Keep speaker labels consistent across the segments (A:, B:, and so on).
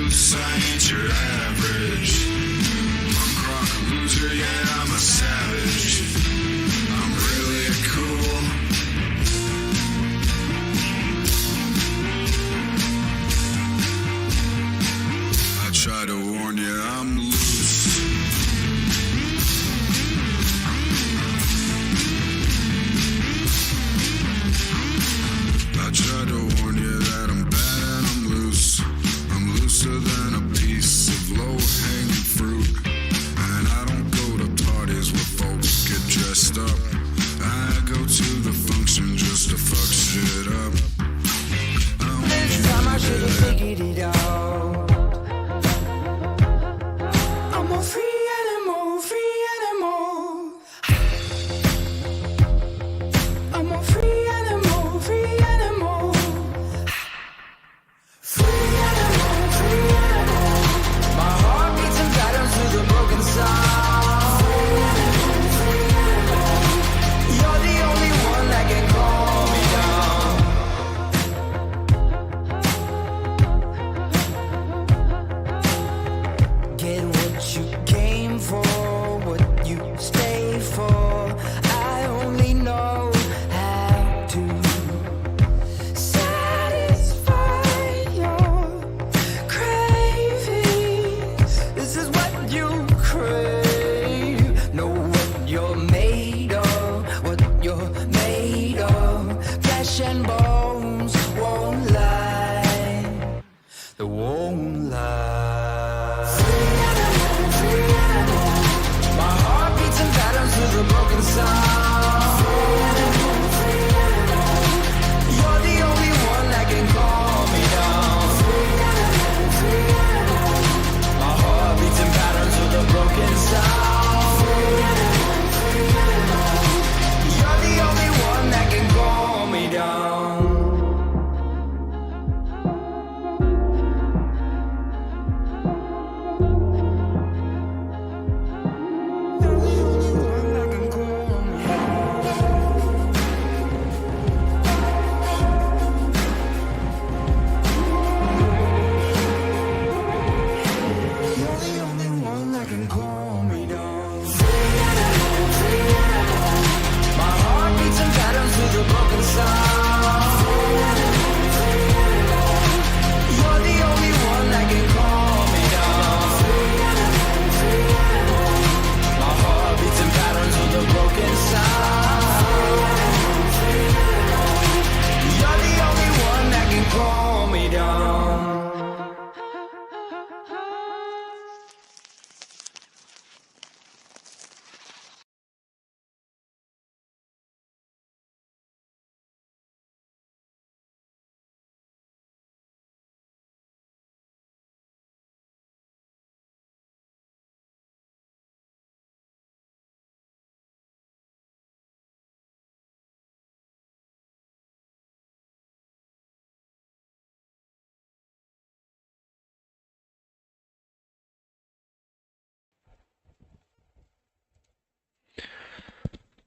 A: loose, I ain't your average punk rock loser, yeah, I'm a savage. I'm really cool. I try to warn you, I'm loose. I try to warn you that I'm bad and I'm loose. I'm looser than a piece of low-hanging fruit. And I don't go to parties where folks get dressed up. I go to the function just to fuck shit up.
B: This time I should've figured it out. I'm a free animal, free animal. I'm a free animal, free animal. Free animal, free animal. My heart beats in patterns to the broken sound. Free animal, free animal. You're the only one that can calm me down. Get what you came for, what you stay for. I only know how to satisfy your cravings. This is what you crave. Know what you're made of, what you're made of. Flesh and bones won't lie. They won't lie. Free animal, free animal. My heart beats in patterns to the broken sound. Free animal, free animal. You're the only one that can calm me down. Free animal, free animal. My heart beats in patterns to the broken sound. Free animal, free animal. You're the only one that can calm me down. You're the only one that can calm me down. Free animal, free animal. My heart beats in patterns to the broken sound. Free animal, free animal. You're the only one that can calm me down. Free animal, free animal. My heart beats in patterns to the broken sound. Free animal, free animal. You're the only one that can calm me down.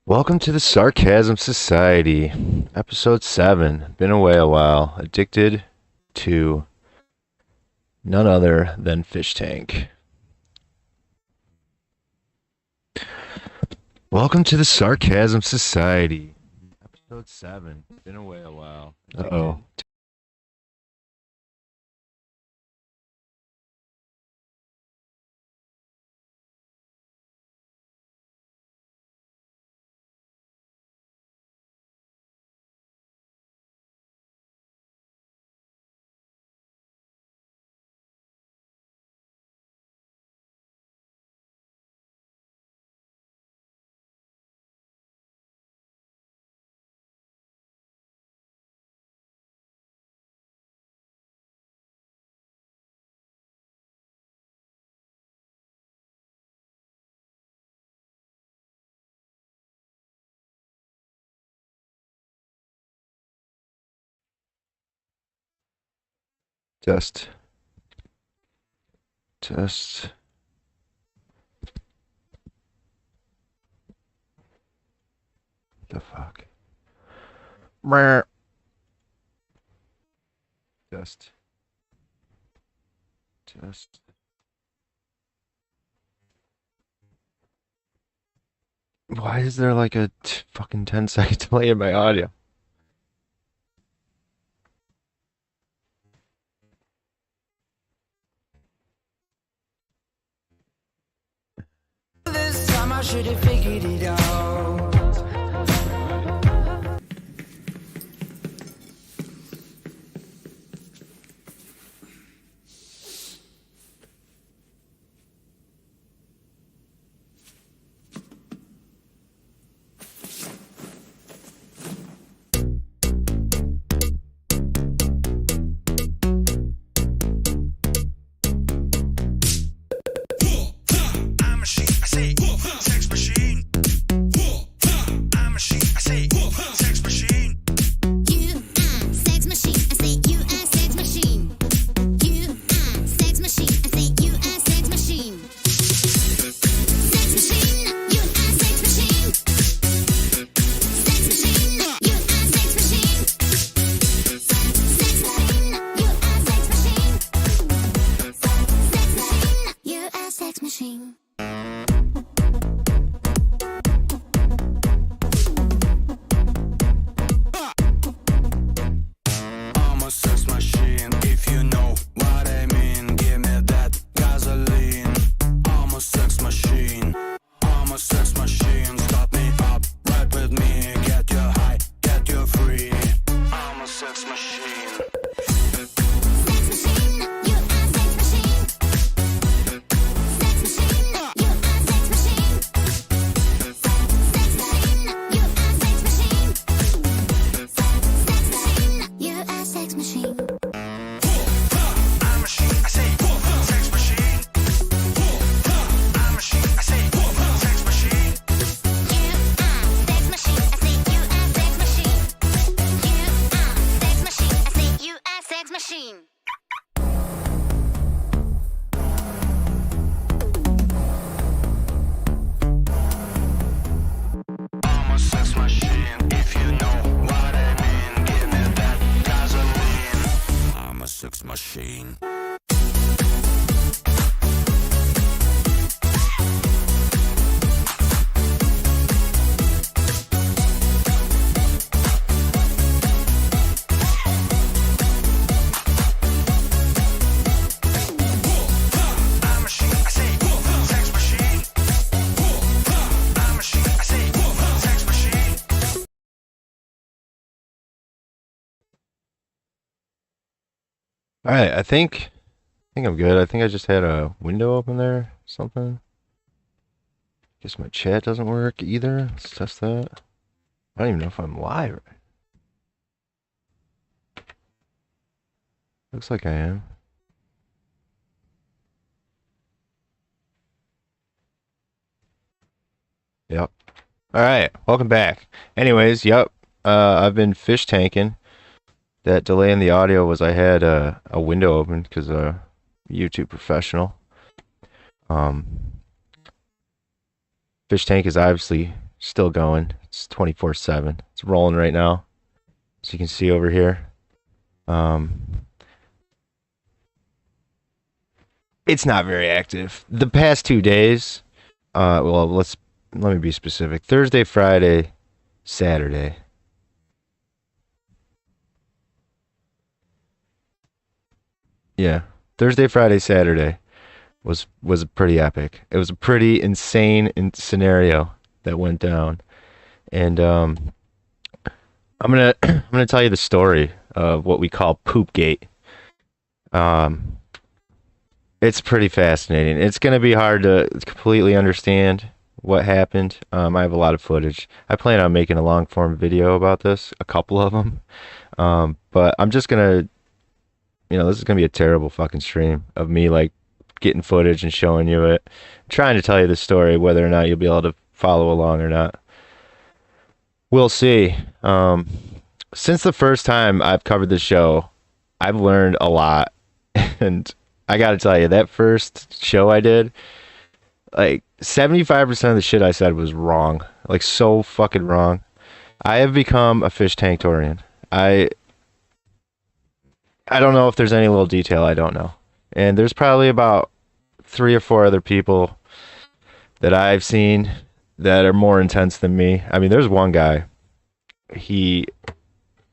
C: Welcome to the Sarcasm Society, episode 7. Been away a while. Addicted to none other than Fish Tank. Welcome to the Sarcasm Society, episode 7. Been away a while. Uh-oh. Test. The fuck? Test. Just... Why is there like a fucking 10-second delay in my audio?
B: This time I should have figured it out.
A: Machine.
C: All right, I think I'm good. I think I just had a window open there, or something. Guess my chat doesn't work either. Let's test that. I don't even know if I'm live. Looks like I am. Yep. All right, welcome back. Anyways, yep. I've been fish tanking. That delay in the audio was I had a window open because YouTube professional. Fish tank is obviously still going. It's 24/7. It's rolling right now, as you can see over here. It's not very active. The past 2 days, well, let me be specific. Thursday, Friday, Saturday. Yeah, Thursday, Friday, Saturday was pretty epic. It was a pretty insane scenario that went down, and I'm gonna tell you the story of what we call POOPGATE. It's pretty fascinating. It's gonna be hard to completely understand what happened. I have a lot of footage. I plan on making a long form video about this, a couple of them, but I'm just gonna. This is going to be a terrible fucking stream of me, like, getting footage and showing you it. Trying to tell you the story, whether or not you'll be able to follow along or not. We'll see. Since the first time I've covered this show, I've learned a lot. And I got to tell you, that first show I did, like, 75% of the shit I said was wrong. Like, so fucking wrong. I have become a fish tanktorian. I don't know if there's any little detail I don't know. And there's probably about 3 or 4 other people that I've seen that are more intense than me. I mean, there's one guy.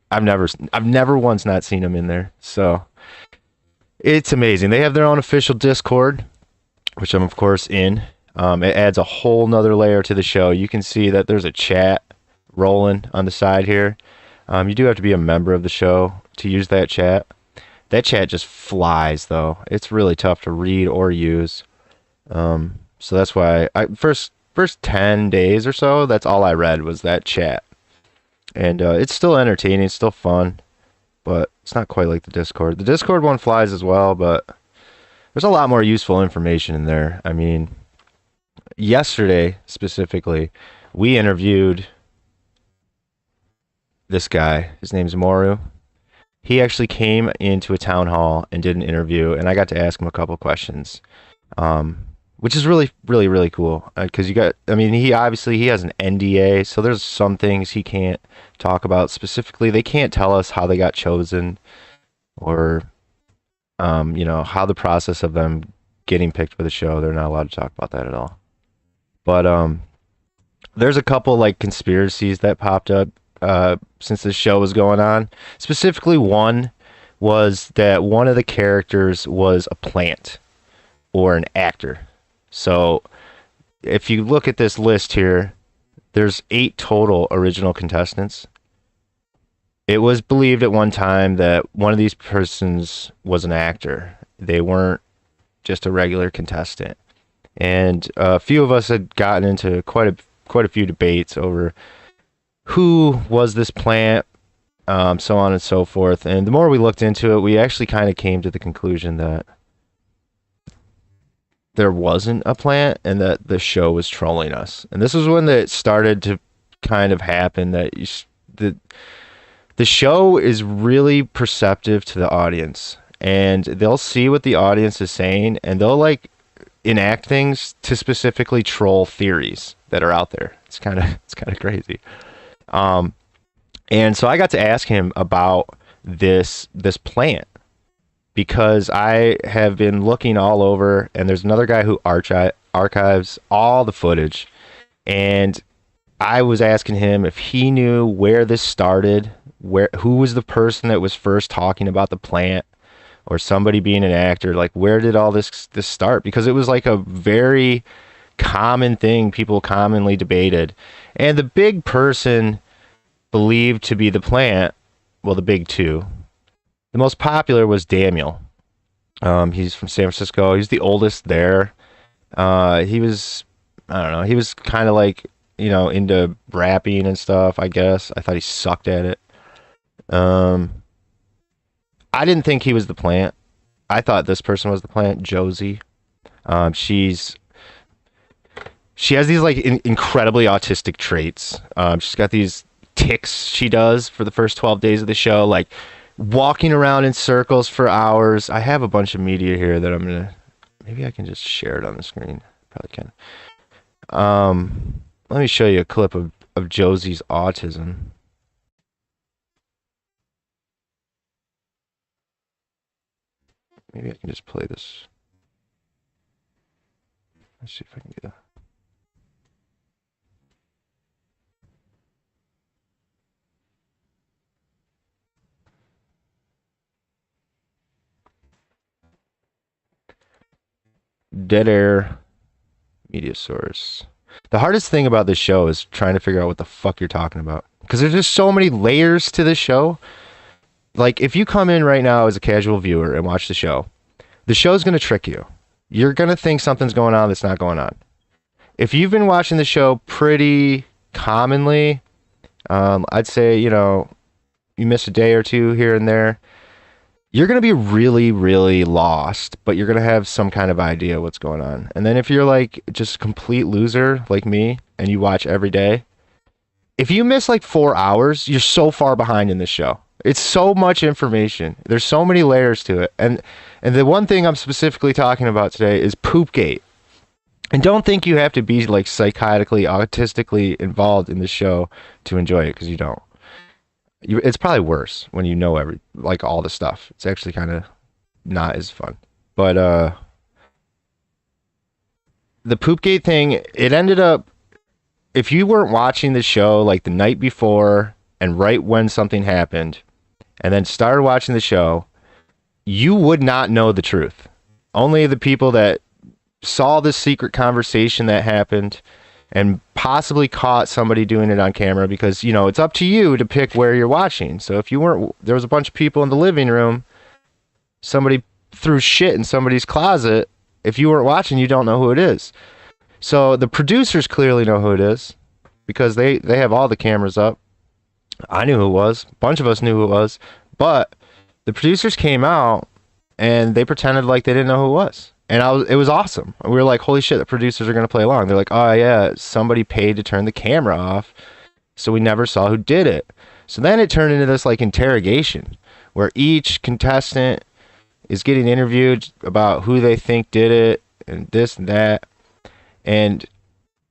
C: I've never once not seen him in there. So it's amazing. They have their own official Discord, which I'm of course in. It adds a whole nother layer to the show. You can see that there's a chat rolling on the side here. You do have to be a member of the show to use that chat. That chat just flies, though. It's really tough to read or use. So that's why first 10 days or so, that's all I read was that chat. And it's still entertaining, it's still fun, but it's not quite like the Discord. The Discord one flies as well, but there's a lot more useful information in there. I mean, yesterday specifically, we interviewed this guy. His name's Moru. He actually came into a town hall and did an interview, and I got to ask him a couple questions, which is really, really, really cool. Because he has an NDA, so there's some things he can't talk about specifically. They can't tell us how they got chosen, or how the process of them getting picked for the show. They're not allowed to talk about that at all. But there's a couple like conspiracies that popped up since the show was going on. Specifically, one was that one of the characters was a plant or an actor. So if you look at this list here, there's 8 total original contestants. It was believed at one time that one of these persons was an actor. They weren't just a regular contestant. And a few of us had gotten into quite a few debates over who was this plant, so on and so forth. And the more we looked into it, we actually kind of came to the conclusion that there wasn't a plant and that the show was trolling us. And this was when it started to kind of happen, that the show is really perceptive to the audience, and they'll see what the audience is saying, and they'll like enact things to specifically troll theories that are out there. It's kind of crazy. And so I got to ask him about this plant, because I have been looking all over, and there's another guy who archives all the footage, and I was asking him if he knew where this started, who was the person that was first talking about the plant, or somebody being an actor. Like, where did all this start? Because it was like a very common thing people commonly debated. And the big person believed to be the plant, well, the big two. The most popular was Daniel. He's from San Francisco. He's the oldest there. He was kind of like, into rapping and stuff, I guess. I thought he sucked at it. I didn't think he was the plant. I thought this person was the plant, Josie. She has these like incredibly autistic traits. She's got these tics she does for the first 12 days of the show, like walking around in circles for hours. I have a bunch of media here that maybe I can just share it on the screen. Probably can. Let me show you a clip of Josie's autism. Maybe I can just play this. Let's see if I can do that. Dead air, media source. The hardest thing about this show is trying to figure out what the fuck you're talking about, because there's just so many layers to this show. Like, if you come in right now as a casual viewer and watch the show's going to trick you. You're going to think something's going on that's not going on. If you've been watching the show pretty commonly, I'd say, you miss a day or two here and there, you're going to be really, really lost, but you're going to have some kind of idea what's going on. And then if you're like just a complete loser like me and you watch every day, if you miss like 4 hours, you're so far behind in this show. It's so much information. There's so many layers to it. And the one thing I'm specifically talking about today is POOPGATE. And don't think you have to be like psychotically, autistically involved in the show to enjoy it, because you don't. It's probably worse when you know all the stuff. It's actually kind of not as fun. But the POOPGATE thing, it ended up, if you weren't watching the show like the night before and right when something happened, and then started watching the show, you would not know the truth. Only the people that saw this secret conversation that happened and possibly caught somebody doing it on camera, because, you know, it's up to you to pick where you're watching. So if you weren't, there was a bunch of people in the living room, somebody threw shit in somebody's closet. If you weren't watching, you don't know who it is. So the producers clearly know who it is because they have all the cameras up. I knew who it was. A bunch of us knew who it was. But the producers came out and they pretended like they didn't know who it was. And it was awesome. We were like, holy shit, the producers are going to play along. They're like, oh yeah, somebody paid to turn the camera off. So we never saw who did it. So then it turned into this like interrogation where each contestant is getting interviewed about who they think did it and this and that. And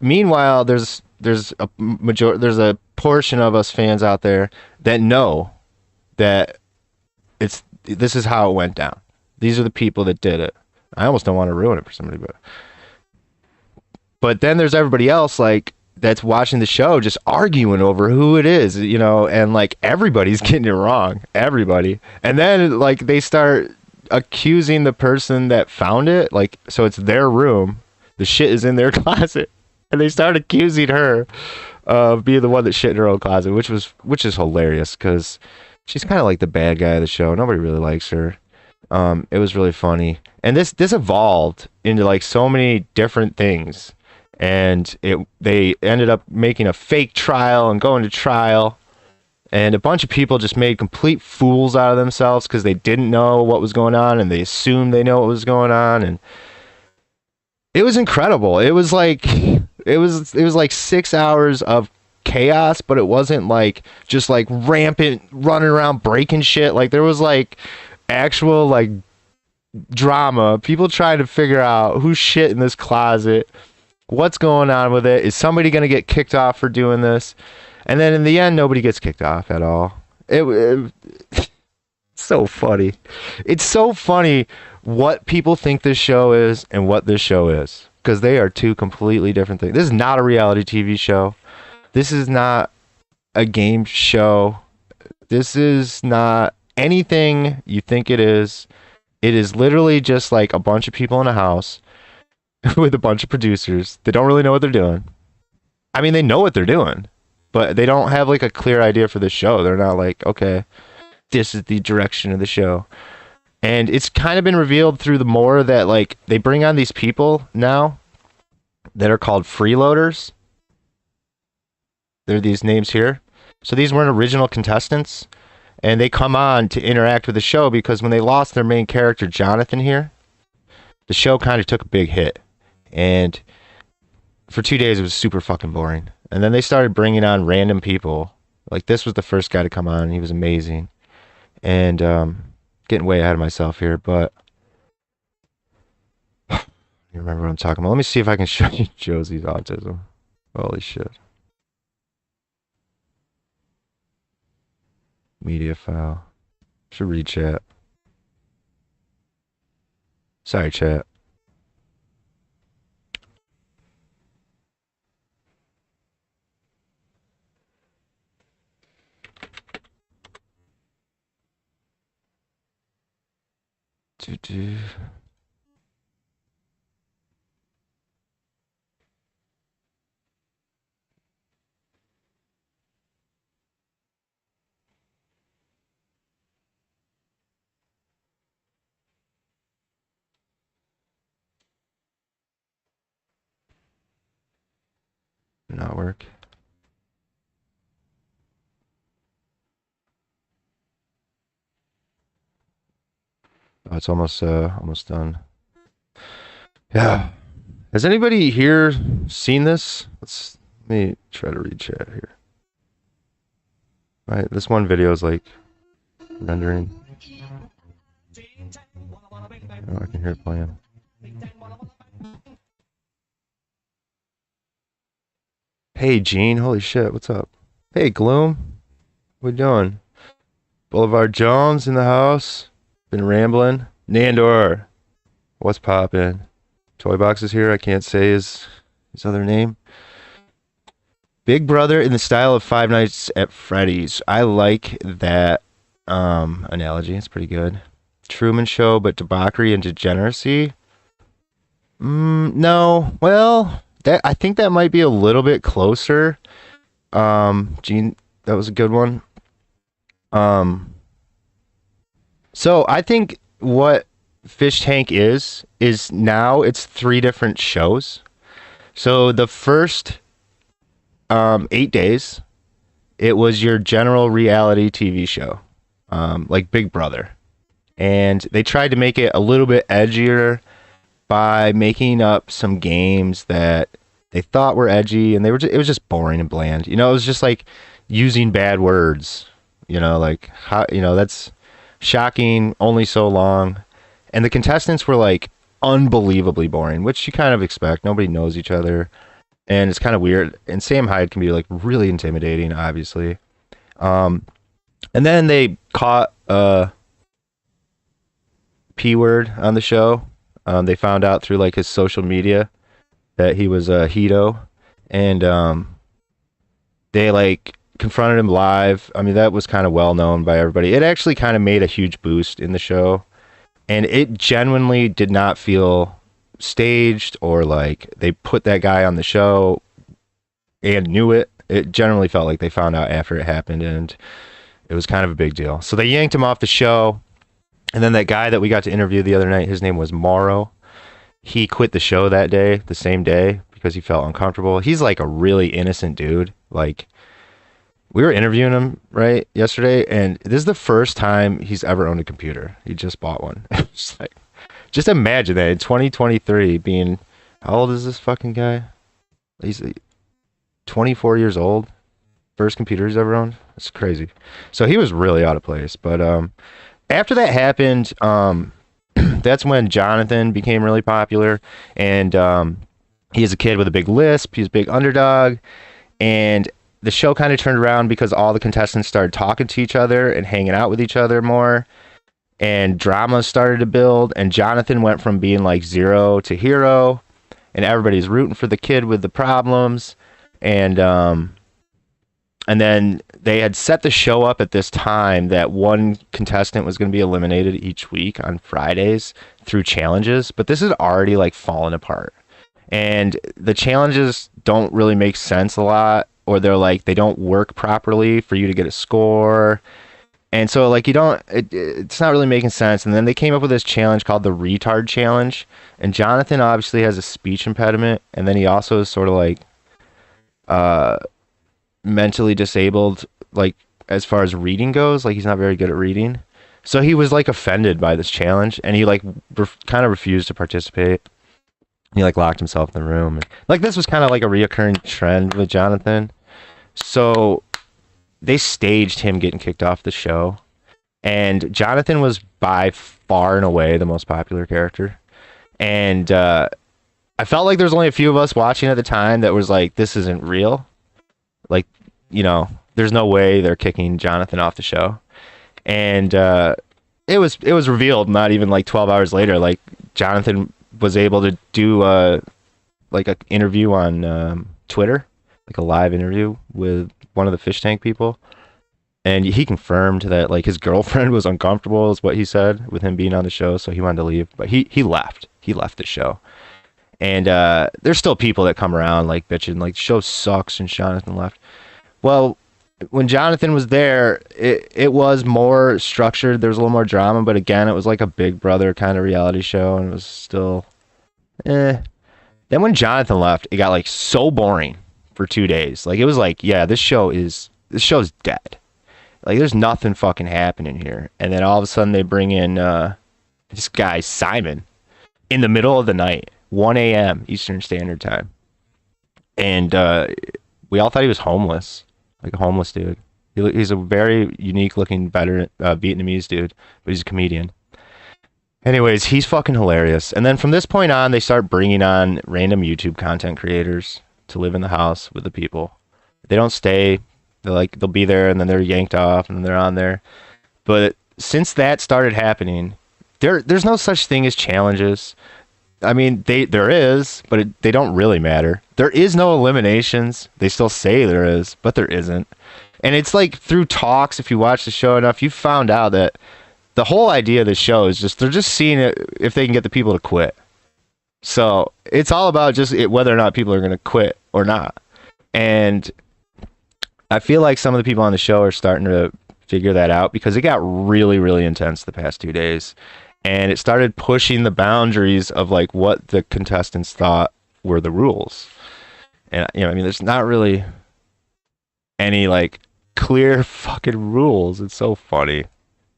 C: meanwhile, there's a portion of us fans out there that know that this is how it went down. These are the people that did it. I almost don't want to ruin it for somebody, but then there's everybody else like that's watching the show just arguing over who it is, you know, and like everybody's getting it wrong, everybody. And then like they start accusing the person that found it, like, so it's their room, the shit is in their closet, and they start accusing her of being the one that shit in her own closet, which is hilarious because she's kind of like the bad guy of the show. Nobody really likes her. It was really funny, and this evolved into like so many different things, and they ended up making a fake trial and going to trial, and a bunch of people just made complete fools out of themselves because they didn't know what was going on and they assumed they know what was going on, and it was incredible. It was like 6 hours of chaos, but it wasn't like just like rampant running around breaking shit. Like there was like actual like drama, people trying to figure out who's shit in this closet, what's going on with it, is somebody going to get kicked off for doing this, and then in the end nobody gets kicked off at all. It so funny. It's so funny what people think this show is and what this show is, because they are two completely different things. This is not a reality TV show. This is not a game show. This is not anything you think it is. It is literally just like a bunch of people in a house with a bunch of producers. They don't really know what they're doing. I mean, they know what they're doing, but they don't have like a clear idea for the show. They're not like, okay, this is the direction of the show. And it's kind of been revealed through the more that like they bring on these people now that are called freeloaders. They're these names here. So these weren't original contestants. And they come on to interact with the show because when they lost their main character, Jonathan here, the show kind of took a big hit. And for 2 days, it was super fucking boring. And then they started bringing on random people. Like this was the first guy to come on. And he was amazing. And getting way ahead of myself here, but you remember what I'm talking about. Let me see if I can show you Josie's autism. Holy shit. Media file. Should read chat. Sorry, chat. Not work. Oh, it's almost done. Yeah. Has anybody here seen this? Let me try to read chat here. Right, this one video is like rendering. Oh, I can hear it playing. Hey, Gene. Holy shit. What's up? Hey, Gloom. What you doing? Boulevard Jones in the house. Been rambling. Nandor. What's poppin'? Toy Box is here. I can't say his other name. Big Brother in the style of Five Nights at Freddy's. I like that analogy. It's pretty good. Truman Show, but debauchery and degeneracy. No. Well, I think that might be a little bit closer. Gene, that was a good one. So I think what Fish Tank is now it's 3 different shows. So the first 8 days, it was your general reality TV show, like Big Brother. And they tried to make it a little bit edgier by making up some games that they thought were edgy, and it was just boring and bland. You know, it was just like using bad words. You know, like how, you know, that's shocking, only so long. And the contestants were like unbelievably boring, which you kind of expect. Nobody knows each other, and it's kind of weird. And Sam Hyde can be like really intimidating, obviously. And then they caught P word on the show. They found out through like his social media that he was a Hito, and they like confronted him live. I mean, that was kind of well known by everybody. It actually kind of made a huge boost in the show, and it genuinely did not feel staged or like they put that guy on the show and knew it. It generally felt like they found out after it happened, and it was kind of a big deal. So they yanked him off the show. And then that guy that we got to interview the other night, his name was Morrow. He quit the show that day, the same day, because he felt uncomfortable. He's like a really innocent dude. Like, we were interviewing him, right, yesterday, and this is the first time he's ever owned a computer. He just bought one. Just like, just imagine that in 2023 being, how old is this fucking guy? He's 24 years old. First computer he's ever owned. It's crazy. So he was really out of place. But after that happened, that's when Jonathan became really popular, and he is a kid with a big lisp. He's a big underdog, and the show kind of turned around because all the contestants started talking to each other and hanging out with each other more, and drama started to build, and Jonathan went from being like zero to hero, and everybody's rooting for the kid with the problems, and then they had set the show up at this time that one contestant was going to be eliminated each week on Fridays through challenges, but this is already like fallen apart, and the challenges don't really make sense a lot, or they're like, they don't work properly for you to get a score. And so like it's not really making sense. And then they came up with this challenge called the retard challenge. And Jonathan obviously has a speech impediment. And then he also is sort of like mentally disabled, like as far as reading goes. Like he's not very good at reading. So he was like offended by this challenge, and he like kind of refused to participate. He like locked himself in the room. Like this was kind of like a reoccurring trend with Jonathan. So they staged him getting kicked off the show, and Jonathan was by far and away the most popular character. And I felt like there's only a few of us watching at the time that was like, this isn't real. Like, you know, there's no way they're kicking Jonathan off the show. And it was revealed not even like 12 hours later. Like Jonathan was able to do like an interview on Twitter, like a live interview with one of the Fish Tank people, and he confirmed that like his girlfriend was uncomfortable, is what he said, with him being on the show, so he wanted to leave, but he left the show. And there's still people that come around like bitching like the show sucks and Jonathan left. Well, when Jonathan was there, it was more structured. There was a little more drama, but again, it was like a Big Brother kind of reality show, and it was still Then when Jonathan left, it got like so boring for 2 days. Like it was like, yeah, this show's dead. Like there's nothing fucking happening here. And then all of a sudden they bring in this guy Simon in the middle of the night, 1 a.m. Eastern Standard Time, and we all thought he was homeless. Like a homeless dude. He's a very unique looking veteran Vietnamese dude, but he's a comedian. Anyways, he's fucking hilarious. And then from this point on, they start bringing on random YouTube content creators to live in the house with the people. They don't stay. They'll be there and then they're yanked off and then they're on there. But since that started happening, there's no such thing as challenges. I mean, there is, but they don't really matter. There is no eliminations. They still say there is, but there isn't. And it's like through talks, if you watch the show enough, you found out that the whole idea of the show is just they're just seeing it if they can get the people to quit. So it's all about just whether or not people are going to quit or not. And I feel like some of the people on the show are starting to figure that out because it got really, really intense the past 2 days. And it started pushing the boundaries of like what the contestants thought were the rules. And, you know, I mean, there's not really any like clear fucking rules. It's so funny.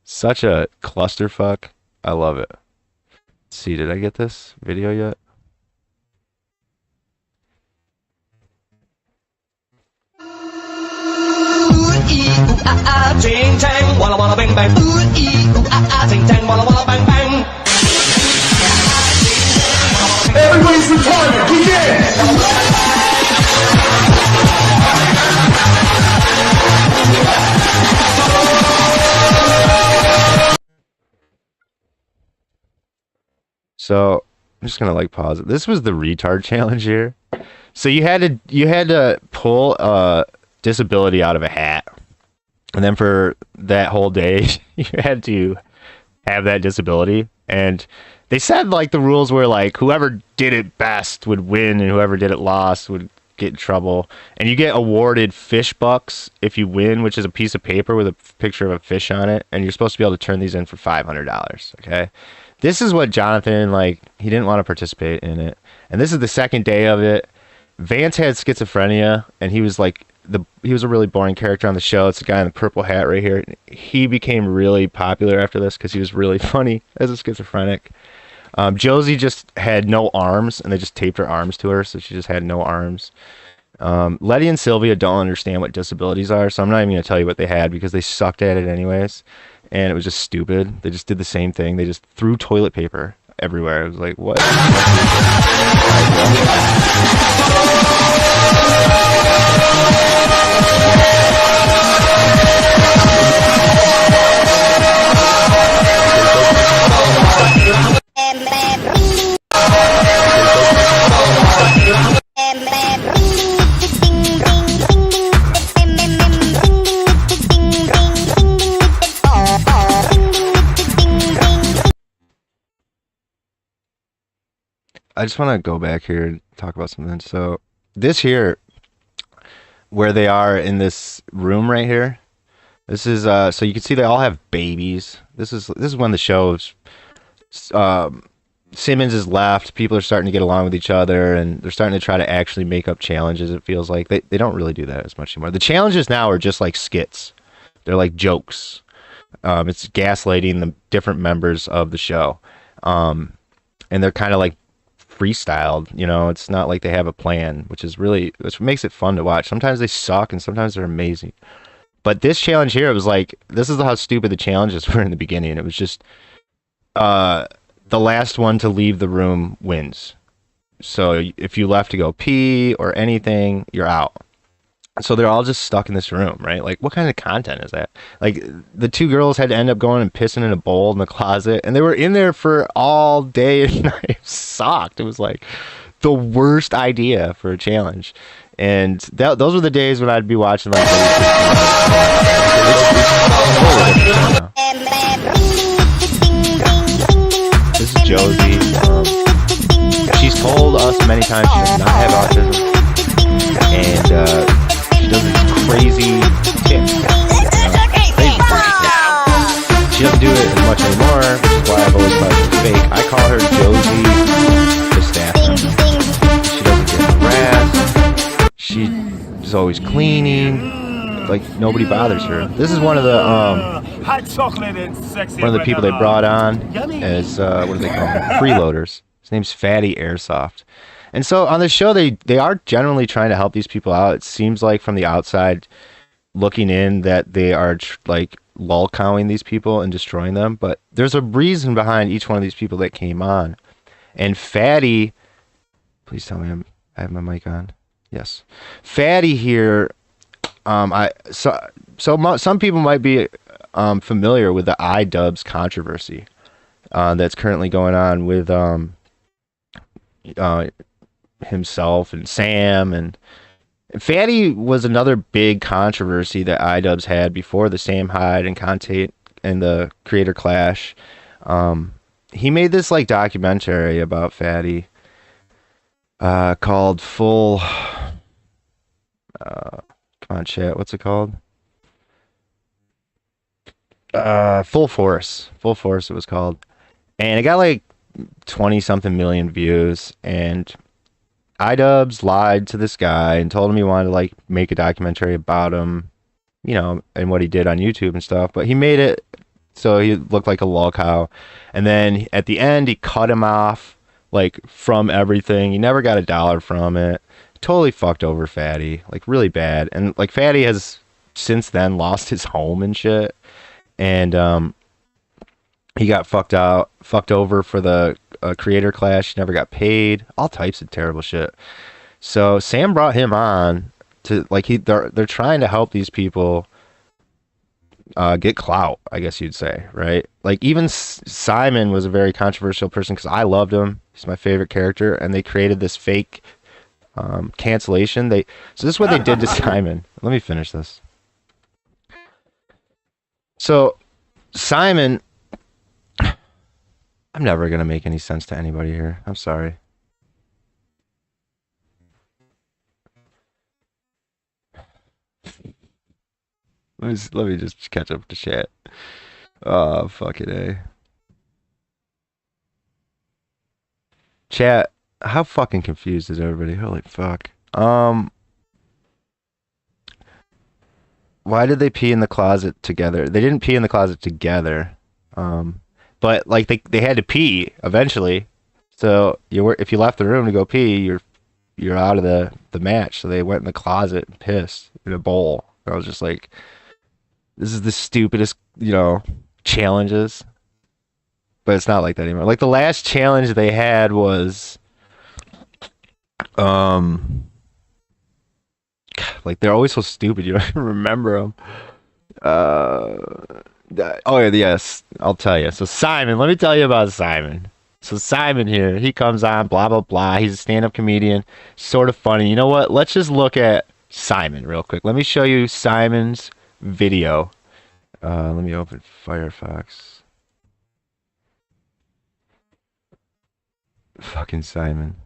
C: Such a clusterfuck. I love it. Let's see, did I get this video yet?
D: Ching chang, walla walla bang bang. Ooh ee, ooh ah ah, ching chang, walla walla bang bang. Everybody's retarded. We
C: So I'm just gonna like pause it. This was the retard challenge here. So you had to pull a disability out of a hat. And then for that whole day, you had to have that disability. And they said like the rules were like whoever did it best would win and whoever did it lost would get in trouble. And you get awarded fish bucks if you win, which is a piece of paper with a picture of a fish on it. And you're supposed to be able to turn these in for $500. Okay. This is what Jonathan, like, he didn't want to participate in it. And this is the second day of it. Vance had schizophrenia and he was like, he was a really boring character on the show. It's the guy in the purple hat right here. He became really popular after this because he was really funny as a schizophrenic. Josie just had no arms, and they just taped her arms to her, so she just had no arms. Letty and Sylvia don't understand what disabilities are, so I'm not even going to tell you what they had because they sucked at it anyways, and it was just stupid. They just did the same thing. They just threw toilet paper everywhere. It was like, what? I just want to go back here and talk about something. So this here, where they are in this room right here, this is so you can see they all have babies. This is when the show's Simmons is left. People are starting to get along with each other, and they're starting to try to actually make up challenges. It feels like they don't really do that as much anymore. The challenges now are just like skits. They're like jokes. It's gaslighting the different members of the show, and they're kind of like freestyled. You know, it's not like they have a plan, which makes it fun to watch. Sometimes they suck, and sometimes they're amazing. But this challenge here, it was like, this is how stupid the challenges were in the beginning. It was just the last one to leave the room wins. So if you left to go pee or anything, you're out. So they're all just stuck in this room, right? Like, what kind of content is that? Like, the two girls had to end up going and pissing in a bowl in the closet, and they were in there for all day and night. It sucked. It was like the worst idea for a challenge. And those were the days when I'd be watching like this is Josie. She's told us many times she does not have autism, and she does this crazy tick. She doesn't do it as much anymore, which is why I've always thought she was fake. I call her Josie the staff member. She doesn't get harassed. She's always cleaning. Like, nobody bothers her. This is one of the
E: hot chocolate and sexy.
C: one of the people they brought on as what do they call them? Freeloaders. His name's Fatty Airsoft. And so on the show, they are generally trying to help these people out. It seems like from the outside looking in that they are like lolcowing these people and destroying them. But there's a reason behind each one of these people that came on. And Fatty, please tell me I have my mic on. Yes. Fatty here, some people might be familiar with the iDubbbz controversy. that's currently going on with himself and Sam. And Fatty was another big controversy that iDubbbz had before the Sam Hyde and Conte and the creator clash. He made this like documentary about Fatty called Full come on chat, what's it called? Full Force it was called, and it got like 20 something million views. And iDubbbz lied to this guy and told him he wanted to like make a documentary about him, you know, and what he did on YouTube and stuff, but he made it so he looked like a lol cow. And then at the end he cut him off like from everything. He never got $1 from it. Totally fucked over Fatty, like really bad. And like Fatty has since then lost his home and shit. And he got fucked over for the creator clash. He never got paid. All types of terrible shit. So Sam brought him on to like they're trying to help these people get clout, I guess you'd say, right? Like even Simon was a very controversial person because I loved him. He's my favorite character, and they created this fake cancellation. So this is what they did to Simon. Let me finish this. So Simon, I'm never gonna make any sense to anybody here. I'm sorry. Let me just catch up to chat. Oh, fucking A. Chat, how fucking confused is everybody? Holy fuck. Why did they pee in the closet together? They didn't pee in the closet together. But like they had to pee eventually. So if you left the room to go pee, you're out of the match. So they went in the closet and pissed in a bowl. I was just like, this is the stupidest, challenges. But it's not like that anymore. Like the last challenge they had was like they're always so stupid you don't even remember them. Oh yeah, yes, I'll tell you. So Simon, let me tell you about Simon. So Simon here, he comes on, blah blah blah. He's a stand-up comedian, sort of funny. You know what? Let's just look at Simon real quick. Let me show you Simon's video. Let me open Firefox. Fucking Simon.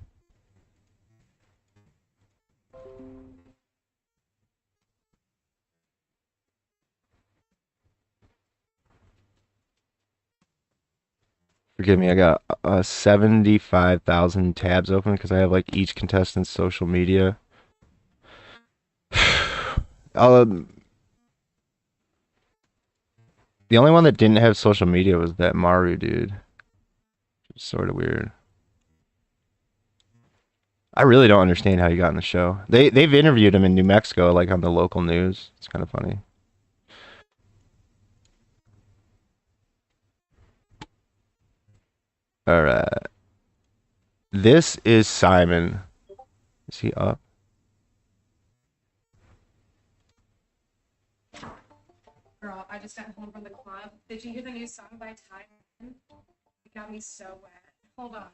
C: Forgive me, I got 75,000 tabs open because I have like each contestant's social media. The only one that didn't have social media was that Maru dude. It's sort of weird. I really don't understand how he got in the show. They've interviewed him in New Mexico, like on the local news. It's kind of funny. All right. This is Simon. Is he up?
F: Girl, I just got home from the club. Did you hear the new song by Ty? It got me so wet. Hold on.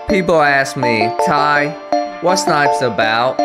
G: People ask me, Ty, what's Snipes about?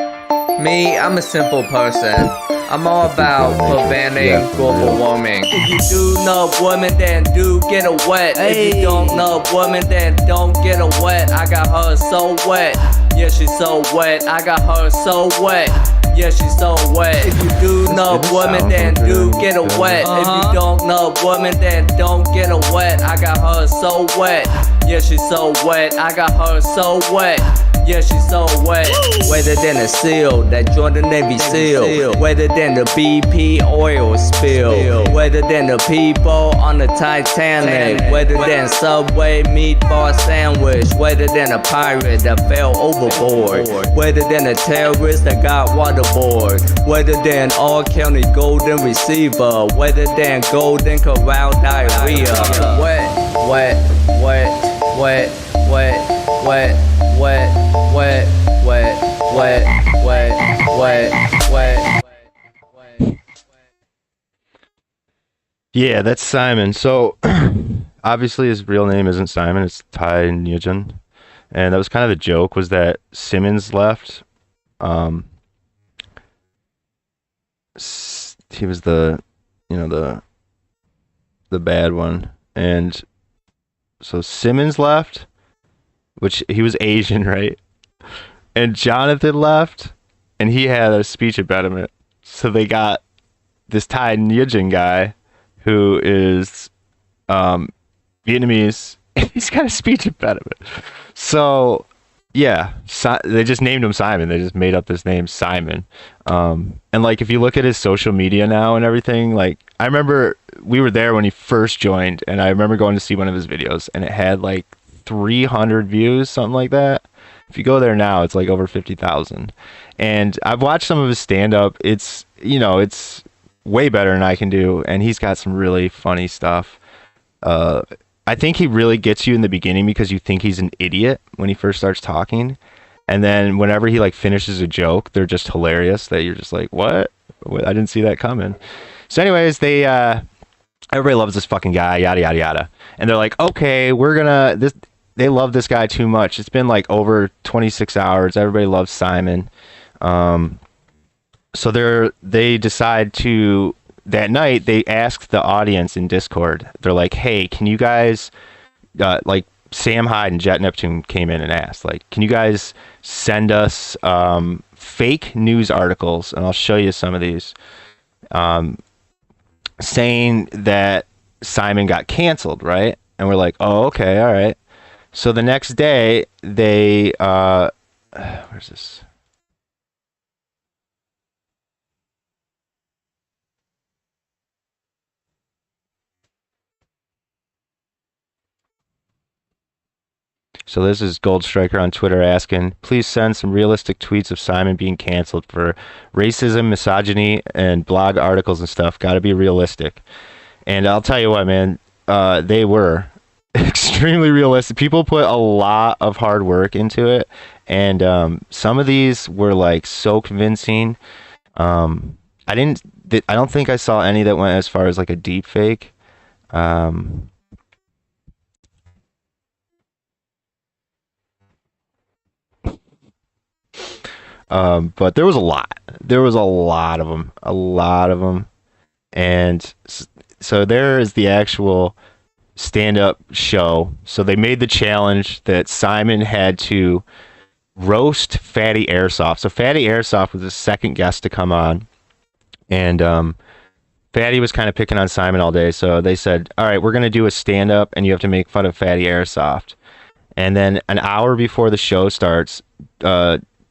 G: Me, I'm a simple person. I'm all about preventing global warming. If you do love women, then do get her wet. If you don't love women, then don't get her wet. I got her so wet. Yeah, she's so wet. I got her so wet. Yeah, she's so wet. If you do love women, then do get her wet. If you don't love women, then don't get her wet. I got her so wet. Yeah, she's so wet. I got her so wet. Yeah, she's so wet. Wetter than a seal, that Jordan Navy seal. Wetter than the BP oil spill. Wetter than the people on the Titanic. Wetter than Subway meatball sandwich. Wetter than a pirate that fell overboard. Wetter than a terrorist that got waterboard. Wetter than all county golden receiver. Wetter than golden corral diarrhea. Wet, wet, wet, wet, wet, wet, wet, wet, wet, wet, wet, wet, wet, wet.
C: Yeah, that's Simon. So obviously his real name isn't Simon, it's Tai Nguyen. And that was kind of the joke was that Simmons left. Um he was the the bad one. And so Simmons left, which he was Asian, right? And Jonathan left and he had a speech impediment. So they got this Tai Nguyen guy who is Vietnamese. He's got a speech impediment. So, yeah, they just named him Simon. They just made up this name, Simon. And like, if you look at his social media now and everything, like, I remember we were there when he first joined, and I remember going to see one of his videos, and it had like 300 views, something like that. If you go there now, it's like over 50,000. And I've watched some of his stand-up. It's, it's way better than I can do, and he's got some really funny stuff. I think he really gets you in the beginning because you think he's an idiot when he first starts talking, and then whenever he like finishes a joke, they're just hilarious. That you're just like, what? I didn't see that coming. So, anyways, everybody loves this fucking guy, yada yada yada, and they're like, okay, we're gonna this. They love this guy too much. It's been like over 26 hours. Everybody loves Simon. So they decide to. That night, they asked the audience in Discord. They're like, "Hey, can you guys, like Sam Hyde and Jet Neptune came in and asked, like, can you guys send us fake news articles?" And I'll show you some of these, saying that Simon got canceled, right? And we're like, "Oh, okay, all right." So the next day, they where's this? So this is Gold Striker on Twitter asking, please send some realistic tweets of Simon being canceled for racism, misogyny, and blog articles and stuff. Got to be realistic. And I'll tell you what, man, they were extremely realistic. People put a lot of hard work into it, and some of these were like so convincing. I don't think I saw any that went as far as like a deep fake. But there was a lot. There was a lot of them. A lot of them. And so there is the actual stand-up show. So they made the challenge that Simon had to roast Fatty Airsoft. So Fatty Airsoft was the second guest to come on. And Fatty was kind of picking on Simon all day. So they said, all right, we're going to do a stand-up and you have to make fun of Fatty Airsoft. And then an hour before the show starts,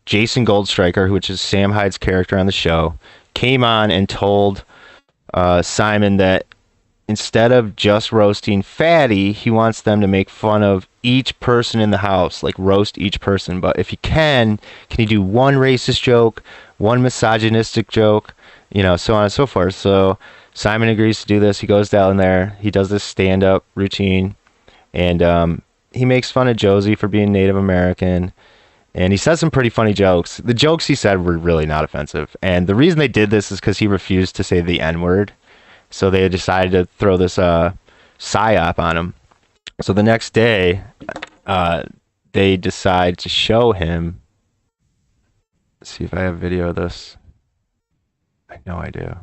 C: Jason Goldstriker, which is Sam Hyde's character on the show, came on and told Simon that instead of just roasting Fatty, he wants them to make fun of each person in the house, like roast each person. But if you can you do one racist joke, one misogynistic joke, so on and so forth. So Simon agrees to do this. He goes down there. He does this stand-up routine, and he makes fun of Josie for being Native American. And he says some pretty funny jokes. The jokes he said were really not offensive. And the reason they did this is because he refused to say the N-word. So they decided to throw this psyop on him. So the next day, they decide to show him. Let's see if I have video of this. I know I do.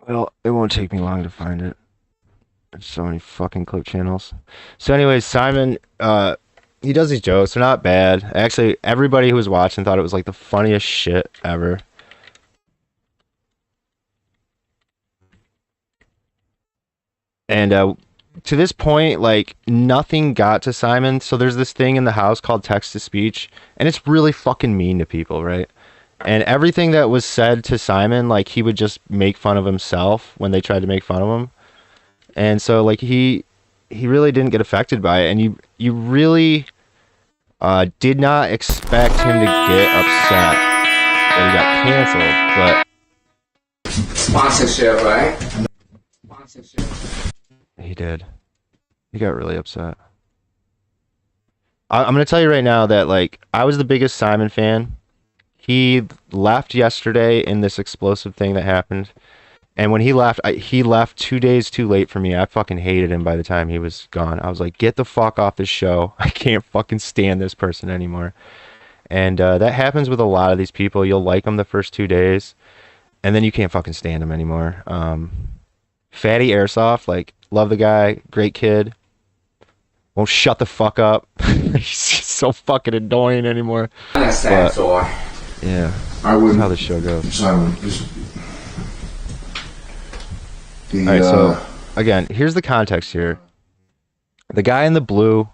C: Well, it won't take me long to find it. There's so many fucking clip channels. So anyways, Simon, he does these jokes. They're not bad. Actually, everybody who was watching thought it was like the funniest shit ever. And to this point, like, nothing got to Simon. So there's this thing in the house called text-to-speech, and it's really fucking mean to people, right? And everything that was said to Simon, like, he would just make fun of himself when they tried to make fun of him. And so like he really didn't get affected by it, and you really did not expect him to get upset that he got canceled, but
G: Sponsorship, right? Sponsorship.
C: he did. He got really upset. I'm gonna tell you right now that like I was the biggest Simon fan. He left yesterday in this explosive thing that happened. And when he left 2 days too late for me. I fucking hated him by the time he was gone. I was like, get the fuck off this show. I can't fucking stand this person anymore. And that happens with a lot of these people. You'll like them the first 2 days, and then you can't fucking stand them anymore. Fatty Airsoft, like, love the guy, great kid. Won't shut the fuck up. He's so fucking annoying anymore.
G: That's sad, Thor.
C: Yeah,
H: I wouldn't.
C: that's how the show goes.
H: Simon,
C: All right, so again, here's the context here. The guy in the blue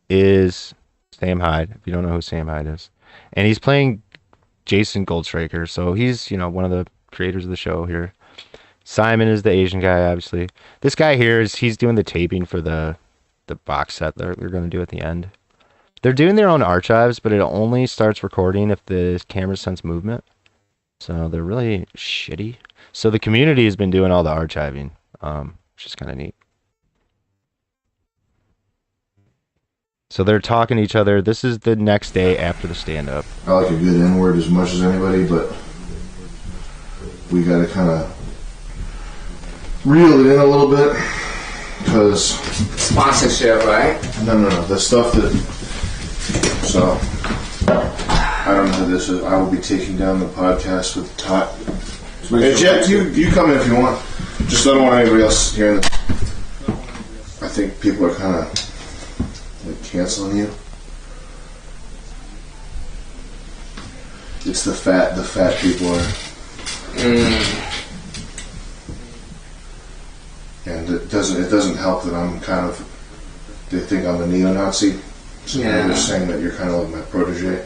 C: is Sam Hyde, if you don't know who Sam Hyde is. And he's playing Jason Goldstraker, so he's, you know, one of the creators of the show here. Simon is the Asian guy, obviously. This guy here he's doing the taping for the box set they're going to do at the end. They're doing their own archives, but it only starts recording if the camera sense movement. So they're really shitty. So the community has been doing all the archiving, which is kind of neat. So they're talking to each other. This is the next day after the stand-up.
H: I like a good N-word as much as anybody, but we got to kind of reel it in a little bit, because...
G: Sponsorship, right?
H: No. The stuff that... So, I don't know who this is. I will be taking down the podcast with Todd. Hey, Jet, you come in if you want. Just I don't want anybody else hearing this. I think people are kind of like canceling you. It's the fat people are. And it doesn't help that I'm kind of, they think I'm a neo-Nazi. So
G: Yeah.
H: they're saying that you're kind of like my protege.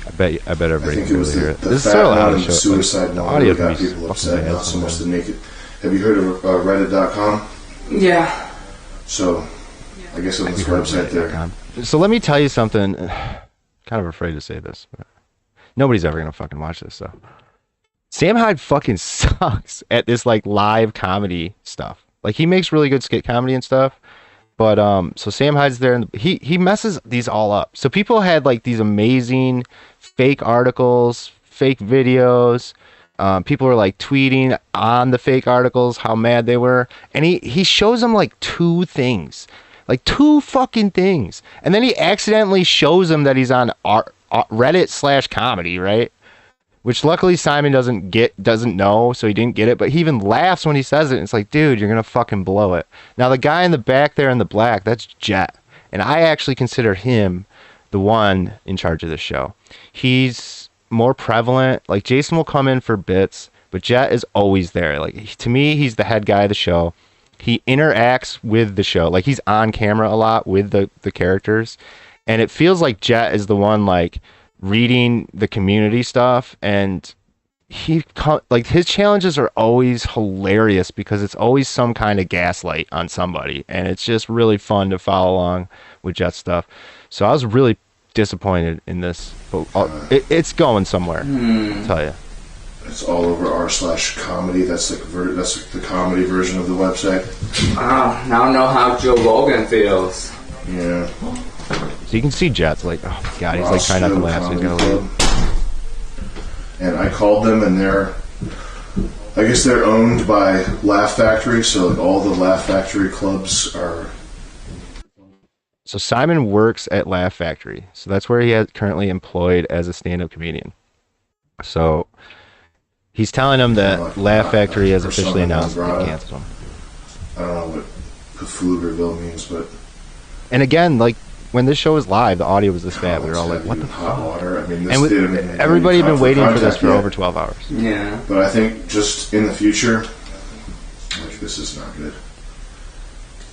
C: I bet everybody
H: I think
C: can
H: it was
C: really hear it.
H: the
C: This
H: fat
C: is so loud.
H: one
C: The
H: and
C: show,
H: suicide
C: the
H: note
C: audio
H: that got
C: can be
H: people
C: fucking
H: upset,
C: bad
H: not so much the
C: sometimes.
H: naked. Have you heard of Reddit.com?
G: Yeah.
H: So, I guess on this website there.
C: So let me tell you something. Kind of afraid to say this, but nobody's ever gonna fucking watch this. So Sam Hyde fucking sucks at this like live comedy stuff. Like he makes really good skit comedy and stuff, but so Sam Hyde's there and he messes these all up. So people had like these amazing fake articles, fake videos. People were like tweeting on the fake articles how mad they were, and he shows them like two things. Like two fucking things. And then he accidentally shows him that he's on Reddit/comedy, right? Which luckily Simon doesn't know, so he didn't get it. But he even laughs when he says it. It's like, dude, you're going to fucking blow it. Now, the guy in the back there in the black, that's Jet. And I actually consider him the one in charge of this show. He's more prevalent. Like, Jason will come in for bits, but Jet is always there. Like, to me, he's the head guy of the show. He interacts with the show. Like, he's on camera a lot with the characters. And it feels like Jet is the one, like, reading the community stuff. And his challenges are always hilarious because it's always some kind of gaslight on somebody. And it's just really fun to follow along with Jet stuff. So I was really disappointed in this. But it's going somewhere, I'll tell you.
H: It's all over r/comedy. That's like the comedy version of the website.
G: Now I know how Joe Rogan feels.
H: Yeah.
C: So you can see Jet's like, oh my god, he's like trying not to laugh, so he's gonna leave.
H: And I called them, and I guess they're owned by Laugh Factory, so like all the Laugh Factory clubs are.
C: So Simon works at Laugh Factory, so that's where he is currently employed as a stand-up comedian. So he's telling them that Laugh Factory has officially announced that they canceled him.
H: I don't know what Pflugerville means, but.
C: And again, like when this show was live, the audio was this bad. We were all like, "What the fuck?"
H: Water. I mean,
C: and everybody had been waiting for this for over 12 hours.
G: Yeah.
H: But I think just in the future, like this is not good.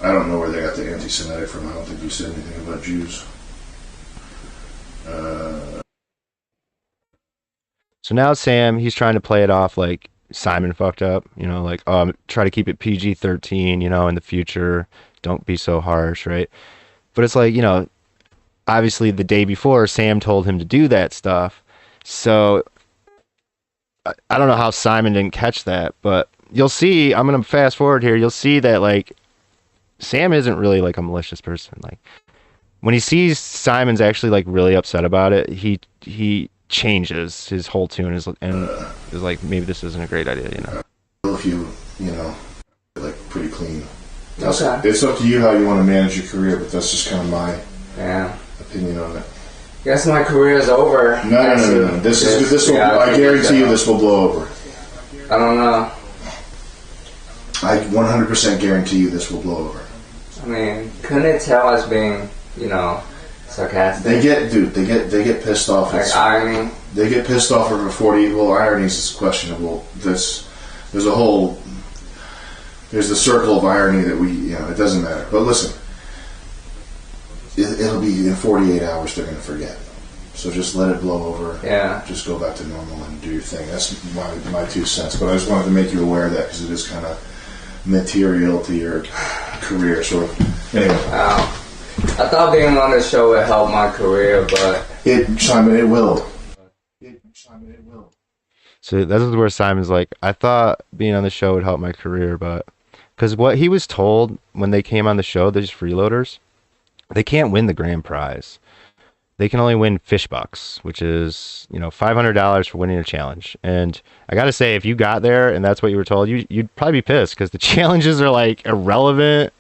H: I don't know where they got the anti-Semitic from. I don't think you said anything about Jews.
C: So now Sam, he's trying to play it off like Simon fucked up, you know, like, try to keep it PG-13, you know, in the future. Don't be so harsh, right? But it's like, you know, obviously the day before, Sam told him to do that stuff. So I don't know how Simon didn't catch that, but you'll see, I'm going to fast forward here. You'll see that, like, Sam isn't really like a malicious person. Like, when he sees Simon's actually like really upset about it, he changes his whole tune and is like, maybe this isn't a great idea, you know.
H: If you know, like pretty clean. It's up to you how you want to manage your career, but that's just kind of my opinion on it.
G: Guess my career is over.
H: No. This will. I guarantee you, this will blow over.
G: I don't know.
H: I 100% guarantee you, this will blow over.
G: I mean, couldn't it tell us being, you know, sarcastic?
H: They get pissed off.
G: Like irony.
H: They get pissed off over 40. Well, irony is questionable. There's the circle of irony that it doesn't matter. But listen, it'll be in 48 hours. They're going to forget. So just let it blow over.
G: Yeah.
H: Just go back to normal and do your thing. That's my 2 cents. But I just wanted to make you aware of that because it is kind of material to your career, sort of. Anyway.
G: Wow. I thought being on this show would help my career, but
H: Simon, it will.
C: So this is where Simon's like, I thought being on the show would help my career, but because what he was told when they came on the show, these freeloaders, they can't win the grand prize. They can only win fish bucks, which is, you know, $500 for winning a challenge. And I got to say, if you got there and that's what you were told, you'd probably be pissed because the challenges are like irrelevant.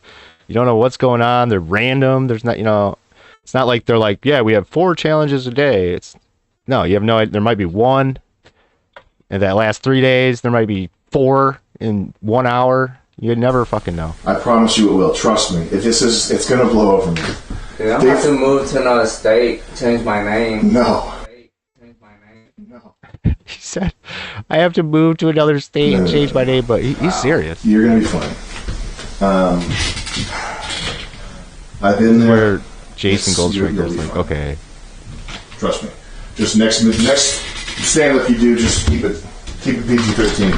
C: You don't know what's going on. They're random. There's not, you know, it's not like they're like, yeah, we have 4 challenges a day. No, you have no idea. There might be 1 in that last 3 days. There might be 4 in 1 hour. You'd never fucking know.
H: I promise you it will. Trust me. It's going to blow over me.
G: Dude, I'm have to move to another state, change my name.
H: No.
C: He said, I have to move to another state and change my name, but he's serious.
H: You're going to be fine. I've been there.
C: Where Jason Goldstriker's like, okay.
H: Trust me. Just next stand-up you do, just keep it PG-13.